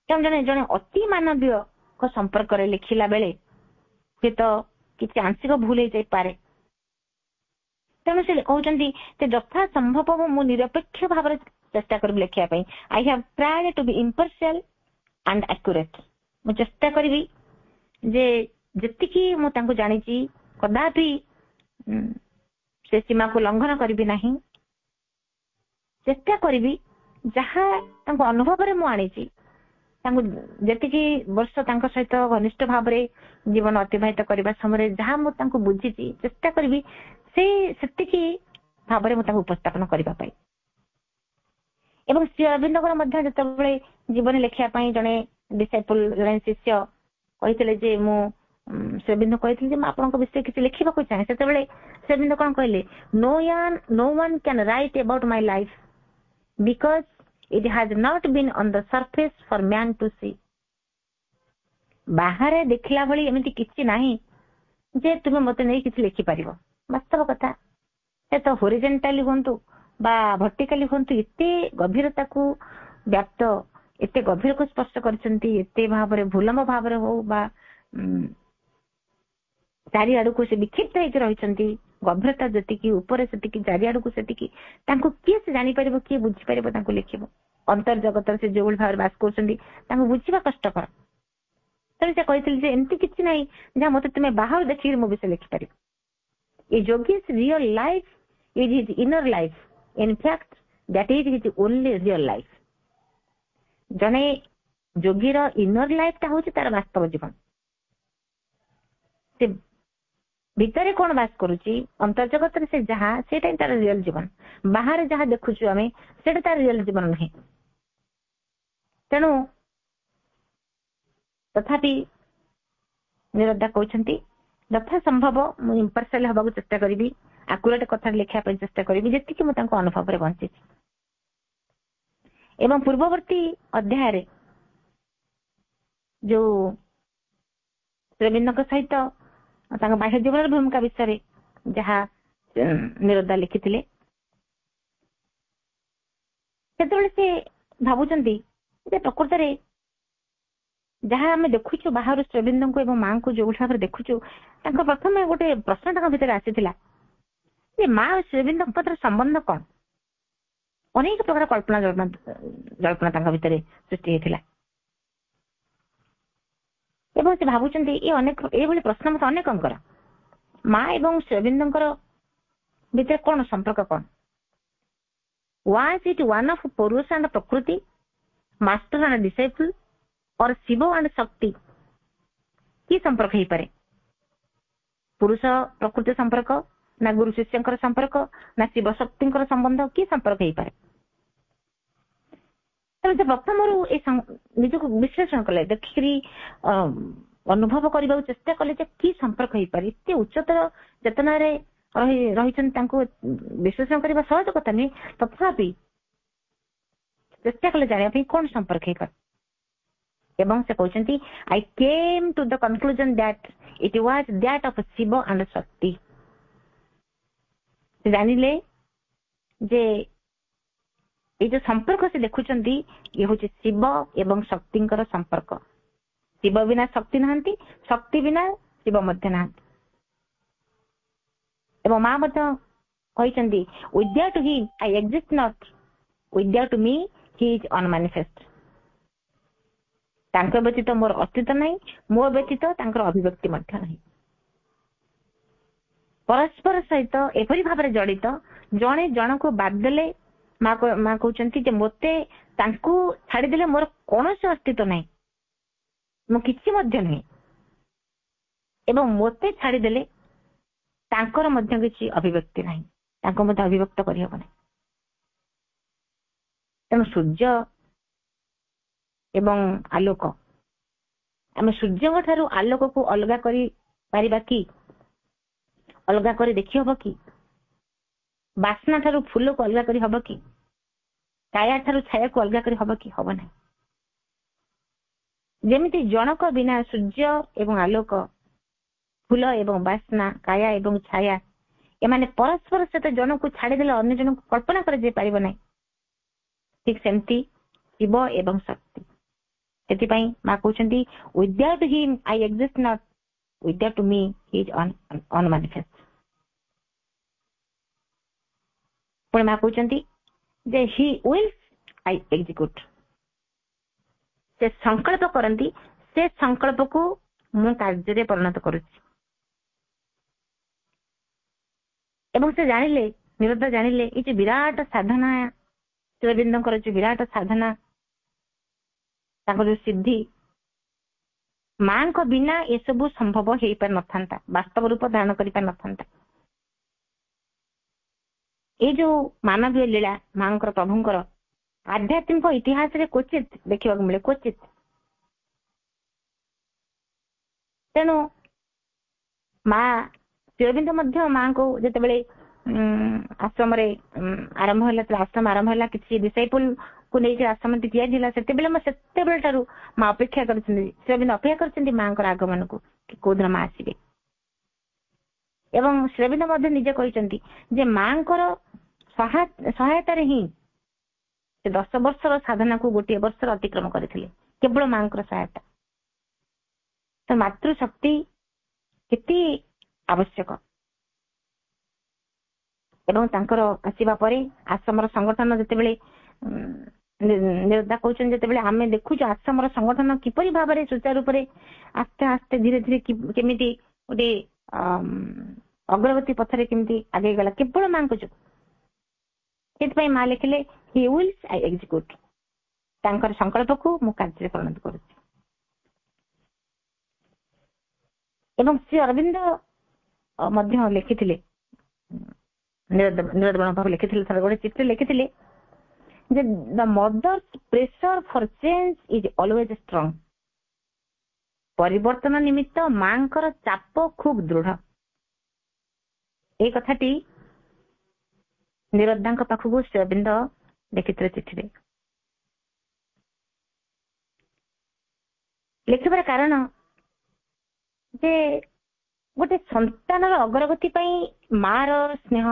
ତେଣୁ ଜଣେ ଅତି ମାନବୀୟଙ୍କ ସମ୍ପର୍କରେ ଲେଖିଲା ବେଳେ ହୁଏତ କିଛି ଆଂଶିକ ଭୁଲ ହେଇଯାଇପାରେ। ତେଣୁ ସେ କହୁଛନ୍ତି ଯେ ଯଥା ସମ୍ଭବ ମୁଁ ନିରପେକ୍ଷ ଭାବରେ ଚେଷ୍ଟା କରିବି ଲେଖିବା ପାଇଁ। I have tried to be impartial and accurate. ମୁଁ ଚେଷ୍ଟା କରିବି ଯେ ଯେତିକି ମୁଁ ତାଙ୍କୁ ଜାଣିଛି କଦାପି ସେ ସୀମାକୁ ଲଙ୍ଘନ କରିବି ନାହିଁ। ଚେଷ୍ଟା କରିବି ଯାହା ତାଙ୍କ ଅନୁଭବରେ ମୁଁ ଆଣିଛି, ତାଙ୍କୁ ଯେତିକି ବର୍ଷ ତାଙ୍କ ସହିତ ଘନିଷ୍ଠ ଭାବରେ ଜୀବନ ଅତିବାହିତ କରିବା ସମୟରେ ଯାହା ମୁଁ ତାଙ୍କୁ ବୁଝିଛି, ଚେଷ୍ଟା କରିବି ସେତିକି ଭାବରେ ମୁଁ ତାଙ୍କୁ ଉପସ୍ଥାପନ କରିବା ପାଇଁ। ଏବଂ ଶ୍ରୀ ଅରବିନ୍ଦଙ୍କର ମଧ୍ୟ ଯେତେବେଳେ ଜୀବନ ଲେଖିବା ପାଇଁ ଜଣେ ଡିସାଇପଲ, ଜଣେ ଶିଷ୍ୟ କହିଥିଲେ ଯେ ମୁଁ ଶ୍ରୀଅରବିନ୍ଦ କହିଥିଲେ ଯେ ମୁଁ ଆପଣଙ୍କ ବିଷୟରେ କିଛି ଲେଖିବାକୁ ଚାହେଁ, ସେତେବେଳେ ଶ୍ରୀଅରବିନ୍ଦ କଣ କହିଲେ, no one can write about my life because it has not been on the surface for man to see. ବାହାରେ ଦେଖିଲା ଭଳି ଏମିତି କିଛି ନାହିଁ ଯେ ତୁମେ ମତେ ନେଇ କିଛି ଲେଖିପାରିବ। ବାସ୍ତବ କଥା, ସେ ତ ହରିଜେଣ୍ଟାଲି ହୁଅନ୍ତୁ ବା ଭର୍ଟିକାଲି ହୁଅନ୍ତୁ, ଏତେ ଗଭୀରତାକୁ ବ୍ୟାପ୍ତ, ଏତେ ଗଭୀରକୁ ସ୍ପର୍ଶ କରିଛନ୍ତି, ଏତେ ଭାବରେ ଭୁଲମ୍ବ ଭାବରେ ହଉ ବା ଚାରିଆଡକୁ ସେ ବିକ୍ଷିପ୍ତ ହେଇକି ରହିଛନ୍ତି। ଗଭୀରତା ଯେତିକି ଉପରେ ସେତିକି, ଚାରିଆଡକୁ ସେତିକି। ତାଙ୍କୁ କିଏ ସେ ଜାଣିପାରିବ, କିଏ ବୁଝିପାରିବ, ତାଙ୍କୁ ଲେଖିବ। ଅନ୍ତର୍ଜଗତରେ ସେ ଯୋଉଭଳି ଭାବରେ ବାସ କରୁଛନ୍ତି ତାଙ୍କୁ ବୁଝିବା କଷ୍ଟକର। ତେଣୁ ସେ କହିଥିଲେ ଯେ ଏମିତି କିଛି ନାହିଁ ଯାହା ମତେ ତୁମେ ବାହାରୁ ଦେଖିକି ମୋ ବିଷୟରେ ଲେଖିପାରିବ। A yogi's real life is his inner life. In fact, that is his only real life. ଜଣେ ଯୋଗୀର ଇନର ଲାଇଫ ଟା ହଉଛି ତାର ବାସ୍ତବ ଜୀବନ। ସେ ଭିତରେ କଣ ବାସ କରୁଛି, ଅନ୍ତର୍ଜଗତରେ ସେ ଯାହା, ସେଇଟା ହିଁ ତାର ରିଅଲ ଜୀବନ। ବାହାରେ ଯାହା ଦେଖୁଛୁ ଆମେ, ସେଇଟା ତାର ରିଅଲ ଜୀବନ ନୁହେଁ। ତେଣୁ ତଥାପି ନିରଦା କହୁଛନ୍ତି ଯଥା ସମ୍ଭବ ମୁଁ ଇମ୍ପାର୍ସିଆଲ ହେବାକୁ ଚେଷ୍ଟା କରିବି, ଆକୁରେଟ କଥା ଲେଖିବା ପାଇଁ ଚେଷ୍ଟା କରିବି ଯେତିକି ମୁଁ ତାଙ୍କ ଅନୁଭବରେ ବଞ୍ଚିଛି। ଏବଂ ପୂର୍ବବର୍ତ୍ତୀ ଅଧ୍ୟାୟରେ ଯୋଉ ଶ୍ରୀଅରବିନ୍ଦଙ୍କ ସହିତ ତାଙ୍କ ବାହ୍ୟ ଜୀବନର ଭୂମିକା ବିଷୟରେ ଯାହା ନିରଦା ଲେଖିଥିଲେ, ସେତେବେଳେ ସେ ଭାବୁଛନ୍ତି ଯେ ପ୍ରକୃତରେ ଯାହା ଆମେ ଦେଖୁଛୁ ବାହାରୁ ଶ୍ରୀଅରବିନ୍ଦଙ୍କୁ ଏବଂ ମାଙ୍କୁ ଯୋଉ ଭାବରେ ଦେଖୁଛୁ, ତାଙ୍କ ପ୍ରଥମେ ଗୋଟେ ପ୍ରଶ୍ନ ତାଙ୍କ ଭିତରେ ଆସିଥିଲା ଯେ ମା ଓ ଶ୍ରୀଅରବିନ୍ଦଙ୍କ ମଧ୍ୟରେ ସମ୍ବନ୍ଧ କଣ? ଅନେକ ପ୍ରକାର କଳ୍ପନା ଜଳ୍ପନା ତାଙ୍କ ଭିତରେ ସୃଷ୍ଟି ହେଇଥିଲା ଏବଂ ସେ ଭାବୁଛନ୍ତି ଏଇଭଳି ପ୍ରଶ୍ନ ମତେ ଅନେକଙ୍କର, ମା ଏବଂ ଶ୍ରୀଅରବିନ୍ଦଙ୍କର ଭିତରେ କଣ ସମ୍ପର୍କ କଣ? Was it one of Purusha and Prakriti, master and disciple, or Shiva and Shakti? କି ସମ୍ପର୍କ ହେଇପାରେ? ପୁରୁଷ ପ୍ରକୃତି ସମ୍ପର୍କ, ନା ଗୁରୁ ଶିଷ୍ୟଙ୍କର ସମ୍ପର୍କ, ନା ଶିବ ଶକ୍ତିଙ୍କର ସମ୍ବନ୍ଧ, କି ସମ୍ପର୍କ ହେଇପାରେ? ତେଣୁ ସେ ପ୍ରଥମରୁ ନିଜକୁ ବିଶ୍ଳେଷଣ କଲେ, ଦେଖିକରି ଅନୁଭବ କରିବାକୁ ଚେଷ୍ଟା କଲେ ଯେ କି ସମ୍ପର୍କ ହେଇପାରେ। ଏତେ ଉଚ୍ଚତର ଚେତନାରେ ରହିଛନ୍ତି, ତାଙ୍କୁ ବିଶ୍ଳେଷଣ କରିବା ସହଜ କଥା ନୁହେଁ, ତଥାପି ଚେଷ୍ଟା କଲେ ଜାଣିବା ପାଇଁ କଣ ସମ୍ପର୍କ ହେଇପାରେ। ଏବଂ ସେ କହୁଛନ୍ତି I came to the conclusion that it was that of Shiva and Shakti। ସେ ଜାଣିଲେ ଯେ ଏଇ ଯୋଉ ସମ୍ପର୍କ ସେ ଦେଖୁଛନ୍ତି ଇଏ ହଉଛି ଶିବ ଏବଂ ଶକ୍ତିଙ୍କର ସମ୍ପର୍କ। ଶିବ ବିନା ଶକ୍ତି ନାହାନ୍ତି, ଶକ୍ତି ବିନା ଶିବ ମଧ୍ୟ ନାହାନ୍ତି। ଏବଂ ମା ମଧ୍ୟ କହିଛନ୍ତି without him I exist not, without me he is unmanifest। ତାଙ୍କ ବ୍ୟତୀତ ମୋର ଅସ୍ତିତ୍ୱ ନାହିଁ, ମୋ ବ୍ୟତୀତ ତାଙ୍କର ଅଭିବ୍ୟକ୍ତି ମଧ୍ୟ ନାହିଁ। ପରସ୍ପର ସହିତ ଏପରି ଭାବରେ ଜଡିତ, ଜଣେ ଜଣକୁ ବାଦ ଦେଲେ ମା କହୁଛନ୍ତି ଯେ ମୋତେ ତାଙ୍କୁ ଛାଡିଦେଲେ ମୋର କୌଣସି ଅସ୍ତିତ୍ୱ ନାହିଁ, ମୁଁ କିଛି ମଧ୍ୟ ନୁହେଁ, ଏବଂ ମୋତେ ଛାଡିଦେଲେ ତାଙ୍କର ମଧ୍ୟ କିଛି ଅଭିବ୍ୟକ୍ତି ନାହିଁ, ତାଙ୍କୁ ମଧ୍ୟ ଅଭିବ୍ୟକ୍ତ କରିହେବ ନାହିଁ। ତେଣୁ ସୂର୍ଯ୍ୟ ଏବଂ ଆଲୋକ, ଆମେ ସୂର୍ଯ୍ୟଙ୍କ ଠାରୁ ଆଲୋକକୁ ଅଲଗା କରିପାରିବା କି? ଅଲଗା କରି ଦେଖି ହବ କି? ବାସ୍ନା ଠାରୁ ଫୁଲକୁ ଅଲଗା କରି ହବ କି? କାୟା ଠାରୁ ଛାୟାକୁ ଅଲଗା କରି ହବ କି? ହବ ନାହିଁ। ଯେମିତି ଜଣକ ବିନା ସୂର୍ଯ୍ୟ ଏବଂ ଆଲୋକ, ଫୁଲ ଏବଂ ବାସ୍ନା, କାୟା ଏବଂ ଛାୟା ଏମାନେ ପରସ୍ପର ସହିତ ଜଣକୁ ଛାଡିଦେଲେ ଅନ୍ୟ ଜଣକୁ କଳ୍ପନା କରାଯାଇ ପାରିବ ନାହିଁ, ଠିକ ସେମିତି ଶିବ ଏବଂ ଶକ୍ତି। ସେଥିପାଇଁ ମା କହୁଛନ୍ତି without him I exist not, without me he is unmanifest। ପୁଣି ମା କହୁଛନ୍ତି ଯେ he wills I execute। ସେ ସଂକଳ୍ପ କରନ୍ତି, ସେ ସଂକଳ୍ପକୁ ମୁଁ କାର୍ଯ୍ୟରେ ପରିଣତ କରୁଛି। ଏବଂ ସେ ଜାଣିଲେ, ନିରଦା ଜାଣିଲେ ଏଇ ଯୋଉ ବିରାଟ ସାଧନା, ଶ୍ରୀଅରବିନ୍ଦଙ୍କର ଯୋଉ ବିରାଟ ସାଧନା, ତାଙ୍କର ଯୋଉ ସିଦ୍ଧି, ମାଙ୍କ ବିନା ଏସବୁ ସମ୍ଭବ ହେଇପାରିନଥାନ୍ତା, ବାସ୍ତବ ରୂପ ଧାରଣ କରିପାରିନଥାନ୍ତା। ଏଇ ଯୋଉ ମାନବୀୟ ଲୀଳା ମାଙ୍କର, ପ୍ରଭୁଙ୍କର ଆଧ୍ୟାତ୍ମିକ ଇତିହାସରେ କ୍ୱଚିତ ଦେଖିବାକୁ ମିଳେ, କ୍ୱଚିତ। ତେଣୁ ମା ଶ୍ରୀଅରବିନ୍ଦ ମଧ୍ୟ ମାଙ୍କୁ ଯେତେବେଳେ ଆଶ୍ରମରେ ଆରମ୍ଭ ହେଲା, ଆଶ୍ରମ ଆରମ୍ଭ ହେଲା, କିଛି ଡିସାଇପୁଲକୁ ନେଇକି ଆଶ୍ରମଟି ତିଆରି ହେଲା, ସେତେବେଳେ ଠାରୁ ମା ଅପେକ୍ଷା କରିଛନ୍ତି, ଶ୍ରୀଅରବିନ୍ଦ ଅପେକ୍ଷା କରିଛନ୍ତି ମାଙ୍କର ଆଗମନକୁ, କି କୋଉଦିନ ମା ଆସିବେ। ଏବଂ ଶ୍ରୀଅରବିନ୍ଦ ମଧ୍ୟ ନିଜେ କହିଛନ୍ତି ଯେ ମାଙ୍କର ସହାୟତାରେ ହିଁ ସେ 10 ବର୍ଷର ସାଧନାକୁ ଗୋଟିଏ ବର୍ଷର ଅତିକ୍ରମ କରିଥିଲେ, କେବଳ ମାଙ୍କର ସହାୟତା। ତ ମାତୃଶକ୍ତି କେତେ ଆବଶ୍ୟକ। ଏବଂ ତାଙ୍କର ଆସିବା ପରେ ଆଶ୍ରମର ସଂଗଠନ ଯେତେବେଳେ ନିରଦା କହୁଛନ୍ତି, ଯେତେବେଳେ ଆମେ ଦେଖୁଛୁ ଆଶ୍ରମର ସଂଗଠନ କିପରି ଭାବରେ ସୁଚାରୁ ରୂପରେ ଆସ୍ତେ ଆସ୍ତେ ଧୀରେ ଧୀରେ କେମିତି ଗୋଟେ ଅଗ୍ରଗତି ପଥରେ କେମିତି ଆଗେଇ ଗଲା, କେବଳ ମାଙ୍କ ଯୋଗୁଁ। ସେଥିପାଇଁ ମା ଲେଖିଲେ he wills I execute, ତାଙ୍କର ସଂକଳ୍ପକୁ ମୁଁ କାର୍ଯ୍ୟରେ ପରିଣତ କରୁଛି। ଏବଂ ଶ୍ରୀ ଅରବିନ୍ଦ ମଧ୍ୟ ଲେଖିଥିଲେ, ନିରଦମଣ ବାବୁ ଲେଖିଥିଲେ, ଥରେ ଗୋଟେ ଚିଠି ଲେଖିଥିଲେ ଯେ the mother's pressure for change is always strong. ପରିବର୍ତ୍ତନ ନିମିତ୍ତ ମାଙ୍କର ଚାପ ଖୁବ ଦୃଢ। ଏଇ କଥାଟି ନିରୋଧାଙ୍କ ପାଖକୁ ଶ୍ରୀ ଅରବିନ୍ଦ ଲେଖିଥିଲେ ଚିଠିରେ। ଲେଖିବାର କାରଣ ଯେ ଗୋଟେ ସନ୍ତାନର ଅଗ୍ରଗତି ପାଇଁ ମାର ସ୍ନେହ,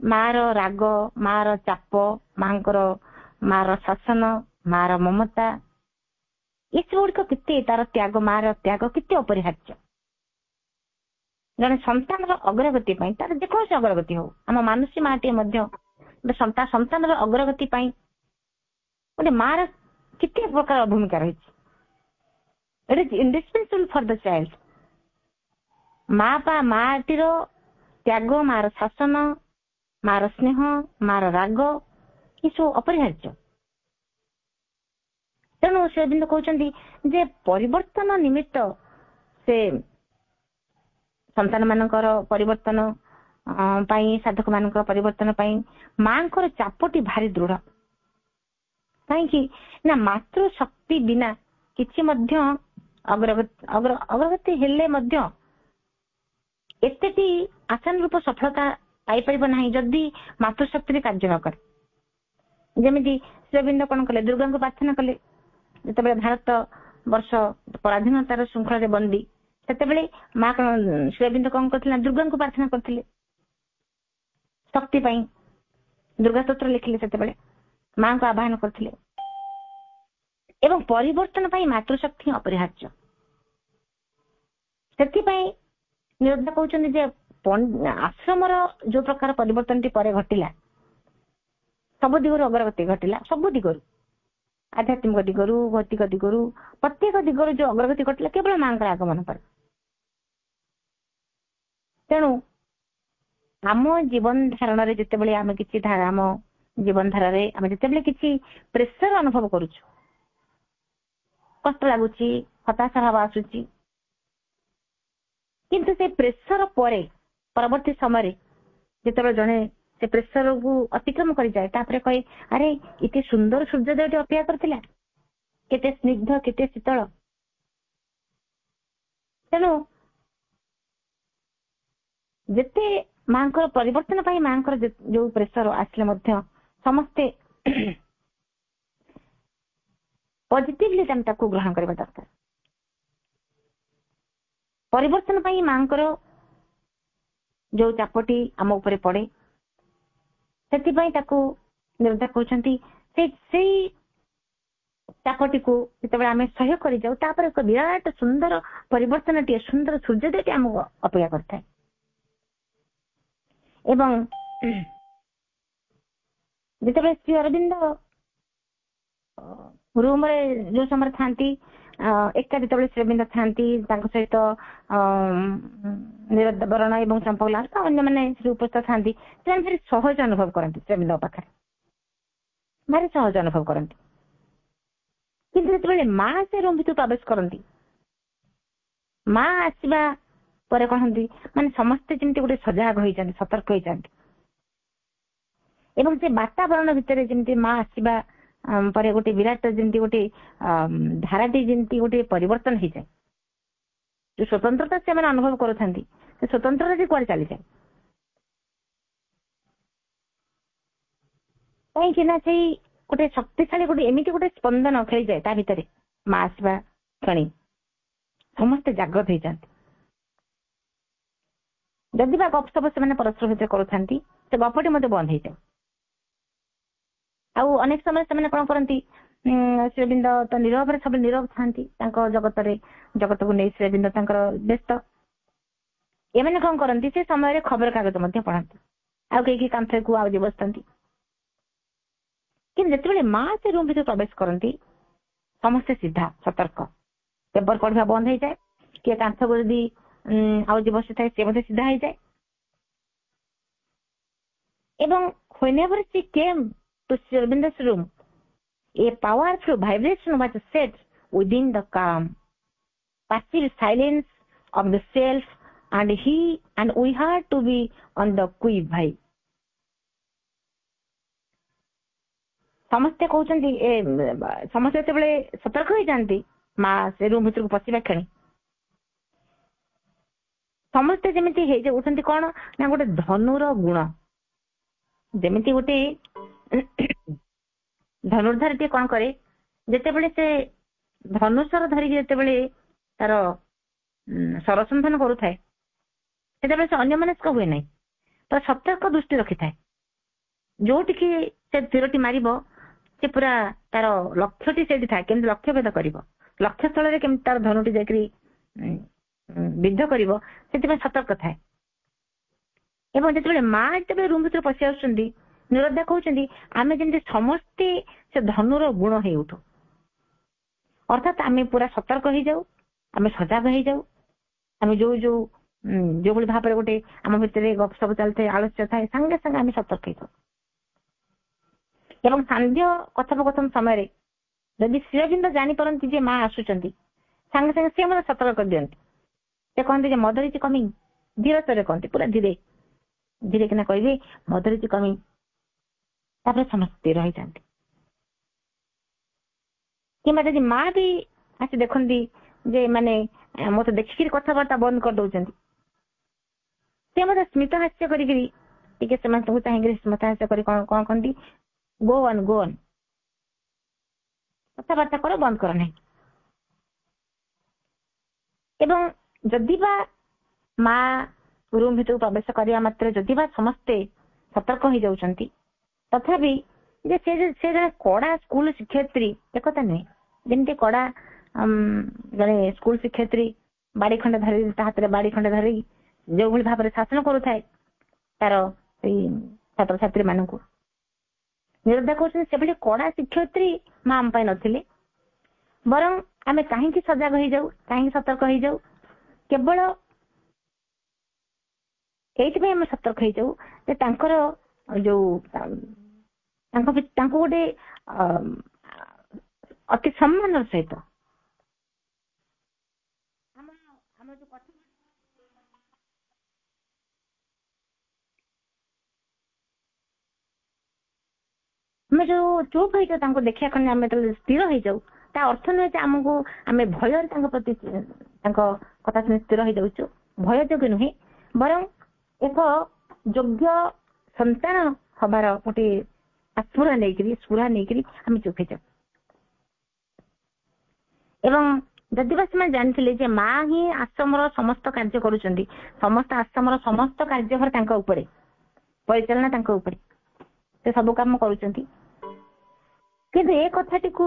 ମାର ରାଗ, ମାର ଚାପ, ମାର ଶାସନ, ମାର ମମତା, ଏସବୁ ଗୁଡିକ କେତେ, ତାର ତ୍ୟାଗ, ମାର ତ୍ୟାଗ କେତେ ଅପରିହାର୍ଯ୍ୟ। ଜଣେ ସନ୍ତାନର ଅଗ୍ରଗତି ପାଇଁ, ତାର ଯେକୌଣସି ଅଗ୍ରଗତି ହଉ, ଆମ ମାନୁଷୀ ମାଟିଏ ମଧ୍ୟ ସନ୍ତାନର ଅଗ୍ରଗତି ପାଇଁ ଗୋଟେ ମାର କେତେ ପ୍ରକାର ଭୂମିକା ରହିଛି। It is indispensable for the child. ମାଟିର ତ୍ୟାଗ, ମାର ଶାସନ, ମାର ସ୍ନେହ, ମାର ରାଗ, ଏସବୁ ଅପରିହାର୍ଯ୍ୟ। ତେଣୁ ଶ୍ରୀ ଅରବିନ୍ଦ କହୁଛନ୍ତି ଯେ ପରିବର୍ତ୍ତନ ନିମିତ୍ତ ସେ ସନ୍ତାନ ମାନଙ୍କର ପରିବର୍ତ୍ତନ ପାଇଁ, ସାଧକ ମାନଙ୍କର ପରିବର୍ତ୍ତନ ପାଇଁ ମାଙ୍କର ଚାପଟି ଭାରି ଦୃଢ। କାହିଁକି ନା ମାତୃ ଶକ୍ତି ବିନା କିଛି ମଧ୍ୟ ଅଗ୍ରଗତି ହେଲେ ମଧ୍ୟ ଏତେଟି ଆଶାନୁରୂପ ସଫଳତା ପାଇପାରିବ ନାହିଁ ଯଦି ମାତୃଶକ୍ତିରେ କାର୍ଯ୍ୟ ନ କରେ। ଯେମିତି ଶ୍ରୀ ଅରବିନ୍ଦ କଣ କଲେ, ଦୁର୍ଗାଙ୍କୁ ପ୍ରାର୍ଥନା କଲେ। ଯେତେବେଳେ ଭାରତ ବର୍ଷ ପରାଧୀନତାର ଶୃଙ୍ଖଳରେ ବନ୍ଦୀ, ସେତେବେଳେ ମା ଶ୍ରୀ ଅରବିନ୍ଦ କଣ କରିଥିଲେ, ଦୁର୍ଗାଙ୍କୁ ପ୍ରାର୍ଥନା କରିଥିଲେ ଶକ୍ତି ପାଇଁ। ଦୁର୍ଗା ସ୍ତୋତ୍ର ଲେଖିଲେ, ସେତେବେଳେ ମାଙ୍କୁ ଆବାହନ କରିଥିଲେ। ଏବଂ ପରିବର୍ତ୍ତନ ପାଇଁ ମାତୃଶକ୍ତି ଅପରିହାର୍ଯ୍ୟ। ସେଥିପାଇଁ ନିରୋଧା କହୁଛନ୍ତି ଯେ ଆଶ୍ରମର ଯୋଉ ପ୍ରକାର ପରିବର୍ତ୍ତନଟି ପରେ ଘଟିଲା, ସବୁ ଦିଗରୁ ଅଗ୍ରଗତି ଘଟିଲା, ସବୁ ଦିଗରୁ, ଆଧ୍ୟାତ୍ମିକ ଦିଗରୁ, ଭୌତିକ ଦିଗରୁ, ପ୍ରତ୍ୟେକ ଦିଗରୁ ଯୋଉ ଅଗ୍ରଗତି ଘଟିଲା କେବଳ ମାଙ୍କର ଆଗମନ ପରେ। ତେଣୁ ଆମ ଜୀବନ ଧାରଣରେ ଯେତେବେଳେ ଆମେ କିଛି ଆମ ଜୀବନ ଧାରାରେ ଆମେ ଯେତେବେଳେ କିଛି ପ୍ରେସର ଅନୁଭବ କରୁଛୁ, କଷ୍ଟ ଲାଗୁଛି, ହତାଶା ଭାବ ଆସୁଛି, କିନ୍ତୁ ସେ ପ୍ରେସର ପରେ ପରବର୍ତ୍ତୀ ସମୟରେ ଯେତେବେଳେ ଜଣେ ସେ ପ୍ରେସରକୁ ଅତିକ୍ରମ କରିଯାଏ, ତାପରେ କହେ ଆରେ ଏତେ ସୁନ୍ଦର ସୂର୍ଯ୍ୟୋଦୟଟି ଅପେକ୍ଷା କରିଥିଲା, କେତେ ସ୍ନିଗ୍ଧ, କେତେ ଶୀତଳ। ତେଣୁ ଯେତେ ମାଙ୍କର ପରିବର୍ତ୍ତନ ପାଇଁ ମାଙ୍କର ଯୋଉ ପ୍ରେସର ଆସିଲେ ମଧ୍ୟ ସମସ୍ତେ ପଜିଟିଭଲି ତାକୁ ଗ୍ରହଣ କରିବା ଦରକାର। ପରିବର୍ତ୍ତନ ପାଇଁ ମାଙ୍କର ଯୋଉ ଚାପଟି ଆମ ଉପରେ ପଡେ, ସେଥିପାଇଁ ତାକୁ ନିରୋଧା କହୁଛନ୍ତି ସେଇ ଚାପଟିକୁ ଯେତେବେଳେ ଆମେ ସହ୍ୟ କରିଯାଉ, ତାପରେ ଏକ ବିରାଟ ସୁନ୍ଦର ପରିବର୍ତ୍ତନଟିଏ, ସୁନ୍ଦର ସୂର୍ଯ୍ୟୋଦୟଟି ଆମକୁ ଅପେକ୍ଷା କରିଥାଏ। ଏବଂ ଯେତେବେଳେ ଶ୍ରୀ ଅରବିନ୍ଦ ରୁମରେ ଯୋଉ ସମୟରେ ଥାନ୍ତି, ଏକା ଯେତେବେଳେ ଶ୍ରୀ ଅରବିନ୍ଦ ଥାନ୍ତି, ତାଙ୍କ ସହିତ ନିରୋଧବରଣ ଏବଂ ଚମ୍ପକଲାଲ ଅନ୍ୟମାନେ ଉପସ୍ଥିତ ଥାନ୍ତି, ସେମାନେ ଭାରି ସହଜ ଅନୁଭବ କରନ୍ତି ଶ୍ରୀ ଅରବିନ୍ଦଙ୍କ ପାଖରେ, ଭାରି ସହଜ ଅନୁଭବ କରନ୍ତି। କିନ୍ତୁ ଯେତେବେଳେ ମା ସେ ରୁମ୍ ଭିତରୁ ପ୍ରବେଶ କରନ୍ତି, ମା ଆସିବା ପରେ କହନ୍ତି ମାନେ ସମସ୍ତେ ଯେମିତି ଗୋଟେ ସଜାଗ ହୋଇଯାନ୍ତି, ସତର୍କ ହୋଇଯାନ୍ତି। ଏବଂ ସେ ବାତାବରଣ ଭିତରେ ଯେମିତି ମା ଆସିବା ପରେ ଗୋଟେ ବିରାଟ ଯେମିତି ଗୋଟେ ଧାରାଟି ଯେମିତି ଗୋଟେ ପରିବର୍ତ୍ତନ ହେଇଯାଏ, ଯୋଉ ସ୍ୱତନ୍ତ୍ରତା ସେମାନେ ଅନୁଭବ କରୁଥାନ୍ତି, ସେ ସ୍ୱତନ୍ତ୍ରତା ବି କୁଆଡେ ଚାଲିଯାଏ। କାହିଁକି ନା ସେଇ ଗୋଟେ ଶକ୍ତିଶାଳୀ ଗୋଟେ ଏମିତି ଗୋଟେ ସ୍ପନ୍ଦନ ଖେଳିଯାଏ ତା ଭିତରେ, ମା ଆସିବା କ୍ଷଣି ସମସ୍ତେ ଜାଗ୍ରତ ହେଇଯାନ୍ତି। ଯଦି ବା ଗପସପ ସେମାନେ ପରସ୍ପର ଭିତରେ କରୁଥାନ୍ତି, ସେ ଗପଟି ମଧ୍ୟ ବନ୍ଦ ହେଇଯାଏ। ଆଉ ଅନେକ ସମୟରେ ସେମାନେ କଣ କରନ୍ତି, ଶ୍ରୀ ଅରବିନ୍ଦ ତ ନୀରବରେ ସବୁବେଳେ ନୀରବ ଥାନ୍ତି, ତାଙ୍କ ଜଗତକୁ ନେଇ ଶ୍ରୀ ଅରବିନ୍ଦ ତାଙ୍କର ବ୍ୟସ୍ତ। ଏମାନେ କଣ କରନ୍ତି, ସେ ସମୟରେ ଖବର କାଗଜ ମଧ୍ୟ ପଢନ୍ତି, ଆଉ କେହି କାନ୍ଥକୁ ଆଉଜି ବସିଥାନ୍ତି। କିନ୍ତୁ ଯେତେବେଳେ ମା ସେ ରୁମ୍ ଭିତରେ ପ୍ରବେଶ କରନ୍ତି, ସମସ୍ତେ ସିଧା ସତର୍କ, ପେପର ପଢିବା ବନ୍ଦ ହେଇଯାଏ, କିଏ କାନ୍ଥକୁ ଯଦି ଆଉଜି ବସିଥାଏ ସେ ମଧ୍ୟ ସିଧା ହେଇଯାଏ। ଏବଂ whenever she came to Sri Aurobindo's room, a powerful vibration was set within the calm, passive silence of the self, and we had to be on the qui vive. ସମସ୍ତେ କହୁଛନ୍ତି ସମସ୍ତେ ଯେତେବେଳେ ସତର୍କ ହେଇଯାନ୍ତି ମା ସେ ରୁମ୍ ଭିତରକୁ ପଶିବା କ୍ଷଣି ସମସ୍ତେ ଯେମିତି ହେଇଯାଉଛନ୍ତି କଣ ନା ଗୋଟେ ଧନୁର ଗୁଣ, ଯେମିତି ଗୋଟେ ଧନୁର୍ଦ୍ଧାରଟିଏ କଣ କରେ ଯେତେବେଳେ ସେ ଧନୁଷର ଧରିକି ଯେତେବେଳେ ତାର ସରସନ୍ଧାନ କରୁଥାଏ ସେତେବେଳେ ସେ ଅନ୍ୟମନସ୍କ ହୁଏ ନାହିଁ, ତ ସତର୍କ ଦୃଷ୍ଟି ରଖିଥାଏ। ଯୋଉଠିକି ସେ ତୀରଟି ମାରିବ ସେ ପୁରା ତାର ଲକ୍ଷ୍ୟଟି ସେଇଠି ଥାଏ, କେମିତି ଲକ୍ଷ୍ୟ ଭେଦ କରିବ, ଲକ୍ଷ୍ୟ ସ୍ଥଳରେ କେମିତି ତାର ଧନୁଟି ଯାଇକରି ବିଦ୍ଧ କରିବ, ସେଥିପାଇଁ ସତର୍କ ଥାଏ। ଏବଂ ଯେତେବେଳେ ମା ଯେତେବେଳେ ରୁମ୍ ଭିତରେ ପଶି ଆସୁଛନ୍ତି ନିରୋଧା କହୁଛନ୍ତି ଆମେ ଯେମିତି ସମସ୍ତେ ସେ ଧନୁର ଗୁଣ ହେଇ ଉଠୁ, ଅର୍ଥାତ୍ ଆମେ ପୁରା ସତର୍କ ହେଇଯାଉ, ଆମେ ସଜାଗ ହେଇଯାଉ, ଆମେ ଯୋଉଭଳି ଭାବରେ ଗୋଟେ ଆମ ଭିତରେ ଗପ ସବୁ ଚାଲିଥାଏ, ଆଳସ୍ୟ ଥାଏ, ସାଙ୍ଗେ ସାଙ୍ଗେ ଆମେ ସତର୍କ ହେଇଯାଉ। ଏବଂ ସାନ୍ଧ୍ୟ କଥୋପକଥନ ସମୟରେ ଯଦି ଶ୍ରୀଅରବିନ୍ଦ ଜାଣିପାରନ୍ତି ଯେ ମା ଆସୁଛନ୍ତି, ସାଙ୍ଗେ ସାଙ୍ଗେ ସେ ମଧ୍ୟ ସତର୍କ କରିଦିଅନ୍ତି। ସେ କହନ୍ତି ଯେ ମଦର ଇଜ କମିଂ, ଧୀର ସ୍ୱରରେ କହନ୍ତି, ପୁରା ଧୀରେ ଧୀରେ କିନା କହିବେ ମଦର ଇଜ କମିଂ, ତାପରେ ସମସ୍ତେ ରହିଯାନ୍ତି। କିମ୍ବା ଯଦି ମା ବି ଆସି ଦେଖନ୍ତି ଯେ ମାନେ ମତେ ଦେଖିକିରି କଥାବାର୍ତ୍ତା ବନ୍ଦ କରିଦଉଛନ୍ତି, ସେ ମଧ୍ୟ ସ୍ମିତ ହାସ୍ୟ କରିକିରି ଟିକେ ସେମାନଙ୍କୁ ଚାହିଁକିରି ସ୍ମିତ ହାସ୍ୟ କରି କଣ କହନ୍ତି, ଗୋ ଅନ୍, କଥାବାର୍ତ୍ତା କର, ବନ୍ଦ କର ନାହିଁ। ଏବଂ ଯଦି ବା ମା ରୁମ୍ ଭିତରକୁ ପ୍ରବେଶ କରିବା ମାତ୍ରେ ଯଦି ବା ସମସ୍ତେ ସତର୍କ ହେଇଯାଉଛନ୍ତି, ତଥାପି ଯେ ସେ ଜଣେ କଡା ସ୍କୁଲ ଶିକ୍ଷୟିତ୍ରୀ ଏକଥା ନୁହେଁ। ଯେମିତି କଡା ଜଣେ ସ୍କୁଲ ଶିକ୍ଷୟିତ୍ରୀ ବାଡି ଖଣ୍ଡେ ଧରି, ତା ହାତରେ ବାଡି ଖଣ୍ଡେ ଧରି ଯୋଉଭଳି ଭାବରେ ଶାସନ କରୁଥାଏ ତାର ସେଇ ଛାତ୍ରଛାତ୍ରୀ ମାନଙ୍କୁ, ନିରୋଧା କହୁଛନ୍ତି ସେଭଳି କଡା ଶିକ୍ଷୟିତ୍ରୀ ମା ଆମ ପାଇଁ ନଥିଲେ। ବରଂ ଆମେ କାହିଁକି ସଜାଗ ହେଇଯାଉ, କାହିଁକି ସତର୍କ ହେଇଯାଉ, କେବଳ ଏଇଥିପାଇଁ ଆମେ ସତର୍କ ହେଇଯାଉ ଯେ ତାଙ୍କର ଯୋଉ ତାଙ୍କୁ ଗୋଟେ ଅତି ସମ୍ମାନର ସହିତ ଆମେ ଯୋଉ ଚୁପ୍ ହେଇଯାଉ ତାଙ୍କୁ ଦେଖିବା ପାଇଁ, ଆମେ ଯେତେବେଳେ ସ୍ଥିର ହେଇଯାଉ, ତା ଅର୍ଥ ନୁହେଁ ଯେ ଆମକୁ ଆମେ ଭୟରେ ତାଙ୍କ ପ୍ରତି ତାଙ୍କ କଥା ଶୁଣି ସ୍ଥିର ହେଇଯାଉଛୁ, ଭୟ ଯୋଗ୍ୟ ନୁହେଁ, ବରଂ ଏକ ଯୋଗ୍ୟ ସନ୍ତାନ ହବାର ଗୋଟେ ସ୍ଫୁରା ନେଇକିରି ଆମେ ଚୁପ୍ ହେଇଯାଉ। ଏବଂ ଯଦି ବା ସେମାନେ ଜାଣିଥିଲେ ଯେ ମା ହିଁ ଆଶ୍ରମର ସମସ୍ତ କାର୍ଯ୍ୟ କରୁଛନ୍ତି, ସମସ୍ତ ଆଶ୍ରମର ସମସ୍ତ କାର୍ଯ୍ୟଭାର ତାଙ୍କ ଉପରେ, ପରିଚାଳନା ତାଙ୍କ ଉପରେ, ସେ ସବୁ କାମ କରୁଛନ୍ତି, କିନ୍ତୁ ଏ କଥାଟିକୁ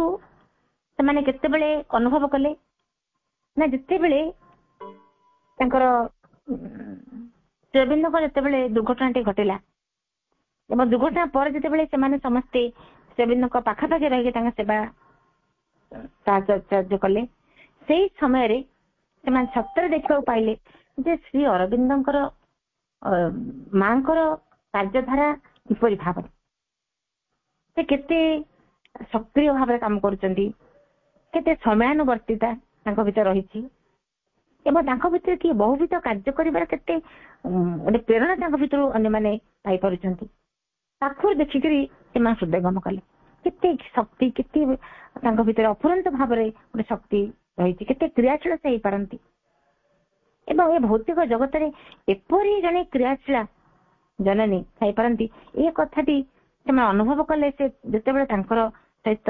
ସେମାନେ କେତେବେଳେ ଅନୁଭବ କଲେ ନା ଯେତେବେଳେ ତାଙ୍କର ଶ୍ରୀଅରବିନ୍ଦଙ୍କ ଯେତେବେଳେ ଦୁର୍ଘଟଣାଟି ଘଟିଲା ଏବଂ ଦୁର୍ଘଟଣା ପରେ ଯେତେବେଳେ ସେମାନେ ସମସ୍ତେ ଶ୍ରୀଅରବିନ୍ଦଙ୍କ ପାଖାପାଖି ରହିକି ତାଙ୍କ ସେବା ସାହାଯ୍ୟ କଲେ, ସେଇ ସମୟରେ ସେମାନେ ସତରେ ଦେଖିବାକୁ ପାଇଲେ ଯେ ଶ୍ରୀ ଅରବିନ୍ଦଙ୍କର ମାଙ୍କର କାର୍ଯ୍ୟଧାରା କିପରି ଭାବରେ ସେ କେତେ ସକ୍ରିୟ ଭାବରେ କାମ କରୁଛନ୍ତି, କେତେ ସମୟାନୁବର୍ତ୍ତିତା ତାଙ୍କ ଭିତରେ ରହିଛି ଏବଂ ତାଙ୍କ ଭିତରେ କିଏ ବହୁବିଧ କାର୍ଯ୍ୟ କରିବାର କେତେ ଗୋଟେ ପ୍ରେରଣା ତାଙ୍କ ଭିତରୁ ଅନ୍ୟମାନେ ପାଇପାରୁଛନ୍ତି। ପାଖରୁ ଦେଖିକିରି ସେମାନେ ହୃଦୟଙ୍ଗମ କଲେ କେତେ ଶକ୍ତି, କେତେ ତାଙ୍କ ଭିତରେ ଅଫୁରନ୍ତ ଭାବରେ ଗୋଟେ ଶକ୍ତି ରହିଛି, କେତେ କ୍ରିୟାଶୀଳ ସେ ହେଇପାରନ୍ତି। ଏବଂ ଏ ଭୌତିକ ଜଗତରେ ଏପରି ଜଣେ କ୍ରିୟାଶୀଳା ଜନନୀ ଥାଇପାରନ୍ତି, ଏ କଥାଟି ସେମାନେ ଅନୁଭବ କଲେ ସେ ଯେତେବେଳେ ତାଙ୍କର ସହିତ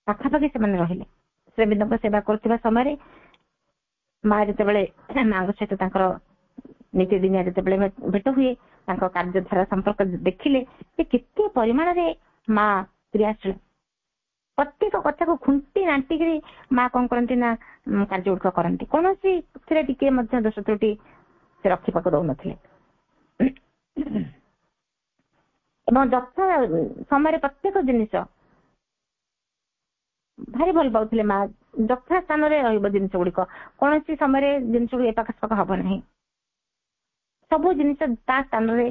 ପାଖାପାଖି ସେମାନେ ରହିଲେ। ଶ୍ରୀଅରବିନ୍ଦଙ୍କ ସେବା କରୁଥିବା ସମୟରେ ମା ଯେତେବେଳେ ମାଙ୍କ ସହିତ ତାଙ୍କର ନୀତିଦିନିଆ ଯେତେବେଳେ ଭେଟ ହୁଏ, ତାଙ୍କ କାର୍ଯ୍ୟଧାରା ସମ୍ପର୍କ ଦେଖିଲେ ଯେ କେତେ ପରିମାଣରେ ମା କ୍ରିୟାଶୀଳ, ପ୍ରତ୍ୟେକ କଥାକୁ ଖୁଣ୍ଟି ନାଣ୍ଟିକିରି ମା କଣ କରନ୍ତି ନା କାର୍ଯ୍ୟ ଗୁଡ଼ିକ କରନ୍ତି, କୌଣସି ଥିରେ ଟିକେ ମଧ୍ୟ ଦୋଷ ତ୍ରୁଟି ସେ ରଖିବାକୁ ଦଉନଥିଲେ। ଏବଂ ଯଥା ସମୟରେ ପ୍ରତ୍ୟେକ ଜିନିଷ ଭାରି ଭଲ ପାଉଥିଲେ ମା, ଯଥା ସ୍ଥାନରେ ରହିବ ଜିନିଷ ଗୁଡିକ, କୌଣସି ସମୟରେ ଜିନିଷ ଗୁଡିକ ଏପାଖ ହବ ନାହିଁ, ସବୁ ଜିନିଷ ତା ସ୍ଥାନରେ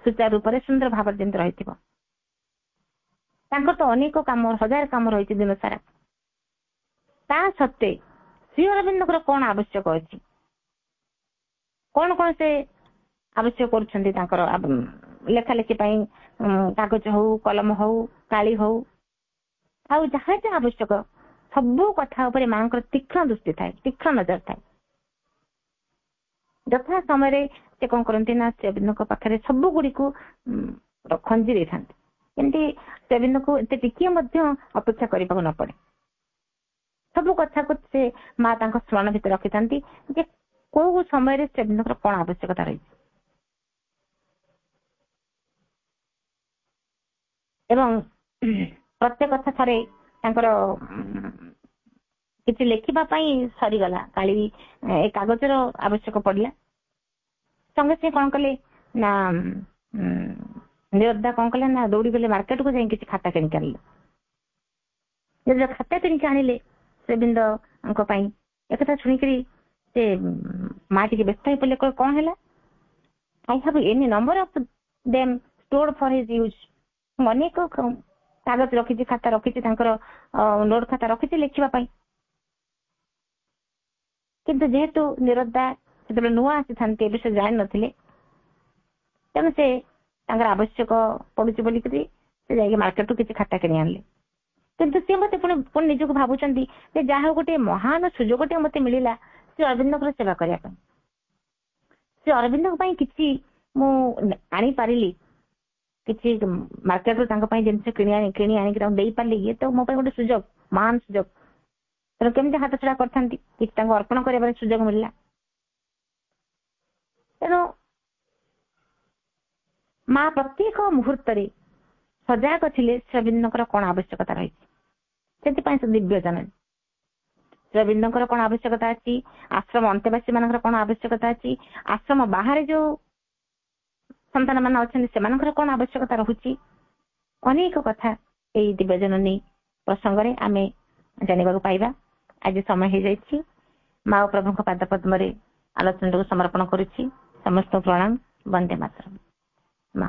ସୁଚାରୁ ରୂପରେ ସୁନ୍ଦର ଭାବରେ ଯେମିତି ରହିଥିବ। ତାଙ୍କର ତ ଅନେକ କାମ, ହଜାର କାମ ରହିଛି ଦିନ ସାରା, ତା ସତ୍ତ୍ୱେ ଶ୍ରୀଅରବିନ୍ଦଙ୍କର କଣ ଆବଶ୍ୟକ ଅଛି, କଣ କଣ ସେ ଆବଶ୍ୟକ କରୁଛନ୍ତି ତାଙ୍କର ଲେଖା ଲେଖି ପାଇଁ, କାଗଜ ହଉ, କଲମ ହଉ, କାଳି ହଉ, ଆଉ ଯାହା ଯାହା ଆବଶ୍ୟକ ସବୁ କଥା ଉପରେ ମାଙ୍କର ତୀକ୍ଷ୍ଣ ଦୃଷ୍ଟି ଥାଏ, ତୀକ୍ଷ୍ଣ ନଜର ଥାଏ। ଯଥା ସମୟରେ ସେ କଣ କରନ୍ତି ନା ଶ୍ରୀଅରବିନ୍ଦଙ୍କ ପାଖରେ ସବୁ ଗୁଡିକୁ ଖଞ୍ଜି ଦେଇଥାନ୍ତି, ଏମିତି ଶ୍ରୀଅରବିନ୍ଦଙ୍କୁ ଏତେ ଟିକିଏ ମଧ୍ୟ ଅପେକ୍ଷା କରିବାକୁ ନ ପଡେ। ସବୁ କଥାକୁ ସେ ମା ତାଙ୍କ ସ୍ମରଣ ଭିତରେ ରଖିଥାନ୍ତି ଯେ କୋଉ ସମୟରେ ଶ୍ରୀଅରବିନ୍ଦଙ୍କର କଣ ଆବଶ୍ୟକତା ରହିଛି। ଏବଂ ପ୍ରତ୍ୟେକ କଥା ଥରେ ତାଙ୍କର କିଛି ଲେଖିବା ପାଇଁ ସରିଗଲା, କାଳି ଏ କାଗଜର ଆବଶ୍ୟକ ପଡିଲା। ସଙ୍ଗେ ସେ କଣ କଲେ ନା ନିରଦା କଣ କଲେ ନା ଦୌଡ଼ି ଗଲେ ମାର୍କେଟକୁ ଯାଇ କିଛି ଖାତା କିଣିକି ଆଣିଲେ। ଯେତେବେଳେ ଖାତା କିଣିକି ଆଣିଲେ ଶ୍ରୀଅରବିନ୍ଦଙ୍କ ପାଇଁ, ଏକଥା ଶୁଣିକିରି ସେ ମା ଟିକେ ବ୍ୟସ୍ତ ହେଇ ପଡିଲେ। କଣ ହେଲା? I have any number of them stored for his use. ଅନେକ କାଗଜ ରଖିଛି, ଖାତା ରଖିଛି, ତାଙ୍କର ନୋଟ ଖାତା ରଖିଛି ଲେଖିବା ପାଇଁ। କିନ୍ତୁ ଯେହେତୁ ନିରଦା ଯେତେବେଳେ ନୂଆ ଆସିଥାନ୍ତି, ଏବେ ସେ ଜାଣିନଥିଲେ, ତେଣୁ ସେ ତାଙ୍କର ଆବଶ୍ୟକ ପଡୁଛି ବୋଲିକିରି ସେ ଯାଇକି ମାର୍କେଟରୁ କିଛି ଖାତା କିଣି ଆଣିଲେ। କିନ୍ତୁ ସେ ମତେ ପୁଣି ନିଜକୁ ଭାବୁଛନ୍ତି ଯେ ଯାହା ହଉ ଗୋଟେ ମହାନ ସୁଯୋଗଟେ ମତେ ମିଳିଲା ଶ୍ରୀଅରବିନ୍ଦଙ୍କର ସେବା କରିବା ପାଇଁ। ଶ୍ରୀଅରବିନ୍ଦଙ୍କ ପାଇଁ କିଛି ମୁଁ ଆଣିପାରିଲି, କିଛି ମାର୍କେଟରୁ ତାଙ୍କ ପାଇଁ ଜିନିଷ କିଣି ଆଣିକି ତାଙ୍କୁ ଦେଇପାରିଲି, ଇଏ ତ ମୋ ପାଇଁ ଗୋଟେ ସୁଯୋଗ, ମହାନ ସୁଯୋଗ। ତେଣୁ କେମିତି ହାତ ଛଡା କରିଥାନ୍ତି, କିଛି ତାଙ୍କୁ ଅର୍ପଣ କରିବାର ସୁଯୋଗ ମିଳିଲା। ତେଣୁ ମା ପ୍ରତ୍ୟେକ ମୁହୂର୍ତ୍ତରେ ସଜାଗ ଥିଲେ ଶ୍ରୀଅରବିନ୍ଦଙ୍କର କଣ ଆବଶ୍ୟକତା ରହିଛି, ସେଥିପାଇଁ ସେ ଦିବ୍ୟ ଜନନୀ। ଶ୍ରୀଅରବିନ୍ଦଙ୍କର କଣ ଆବଶ୍ୟକତା ଅଛି, ଆଶ୍ରମ ଅନ୍ତେବାସୀ ମାନଙ୍କର କଣ ଆବଶ୍ୟକତା ଅଛି, ଆଶ୍ରମ ବାହାରେ ଯୋଉ ସନ୍ତାନ ମାନେ ଅଛନ୍ତି ସେମାନଙ୍କର କଣ ଆବଶ୍ୟକତା ରହୁଛି, ଅନେକ କଥା ଏଇ ଦିବ୍ୟ ଜନନୀ ପ୍ରସଙ୍ଗରେ ଆମେ ଜାଣିବାକୁ ପାଇବା। ଆଜି ସମୟ ହେଇଯାଇଛି, ମା ଓ ପ୍ରଭୁଙ୍କ ପାଦ ପଦ୍ମରେ ଆଲୋଚନାକୁ ସମର୍ପଣ କରୁଛି। ସମସ୍ତଙ୍କୁ ପ୍ରଣାମ। ବନ୍ଦେ ମାତରମ୍। ମା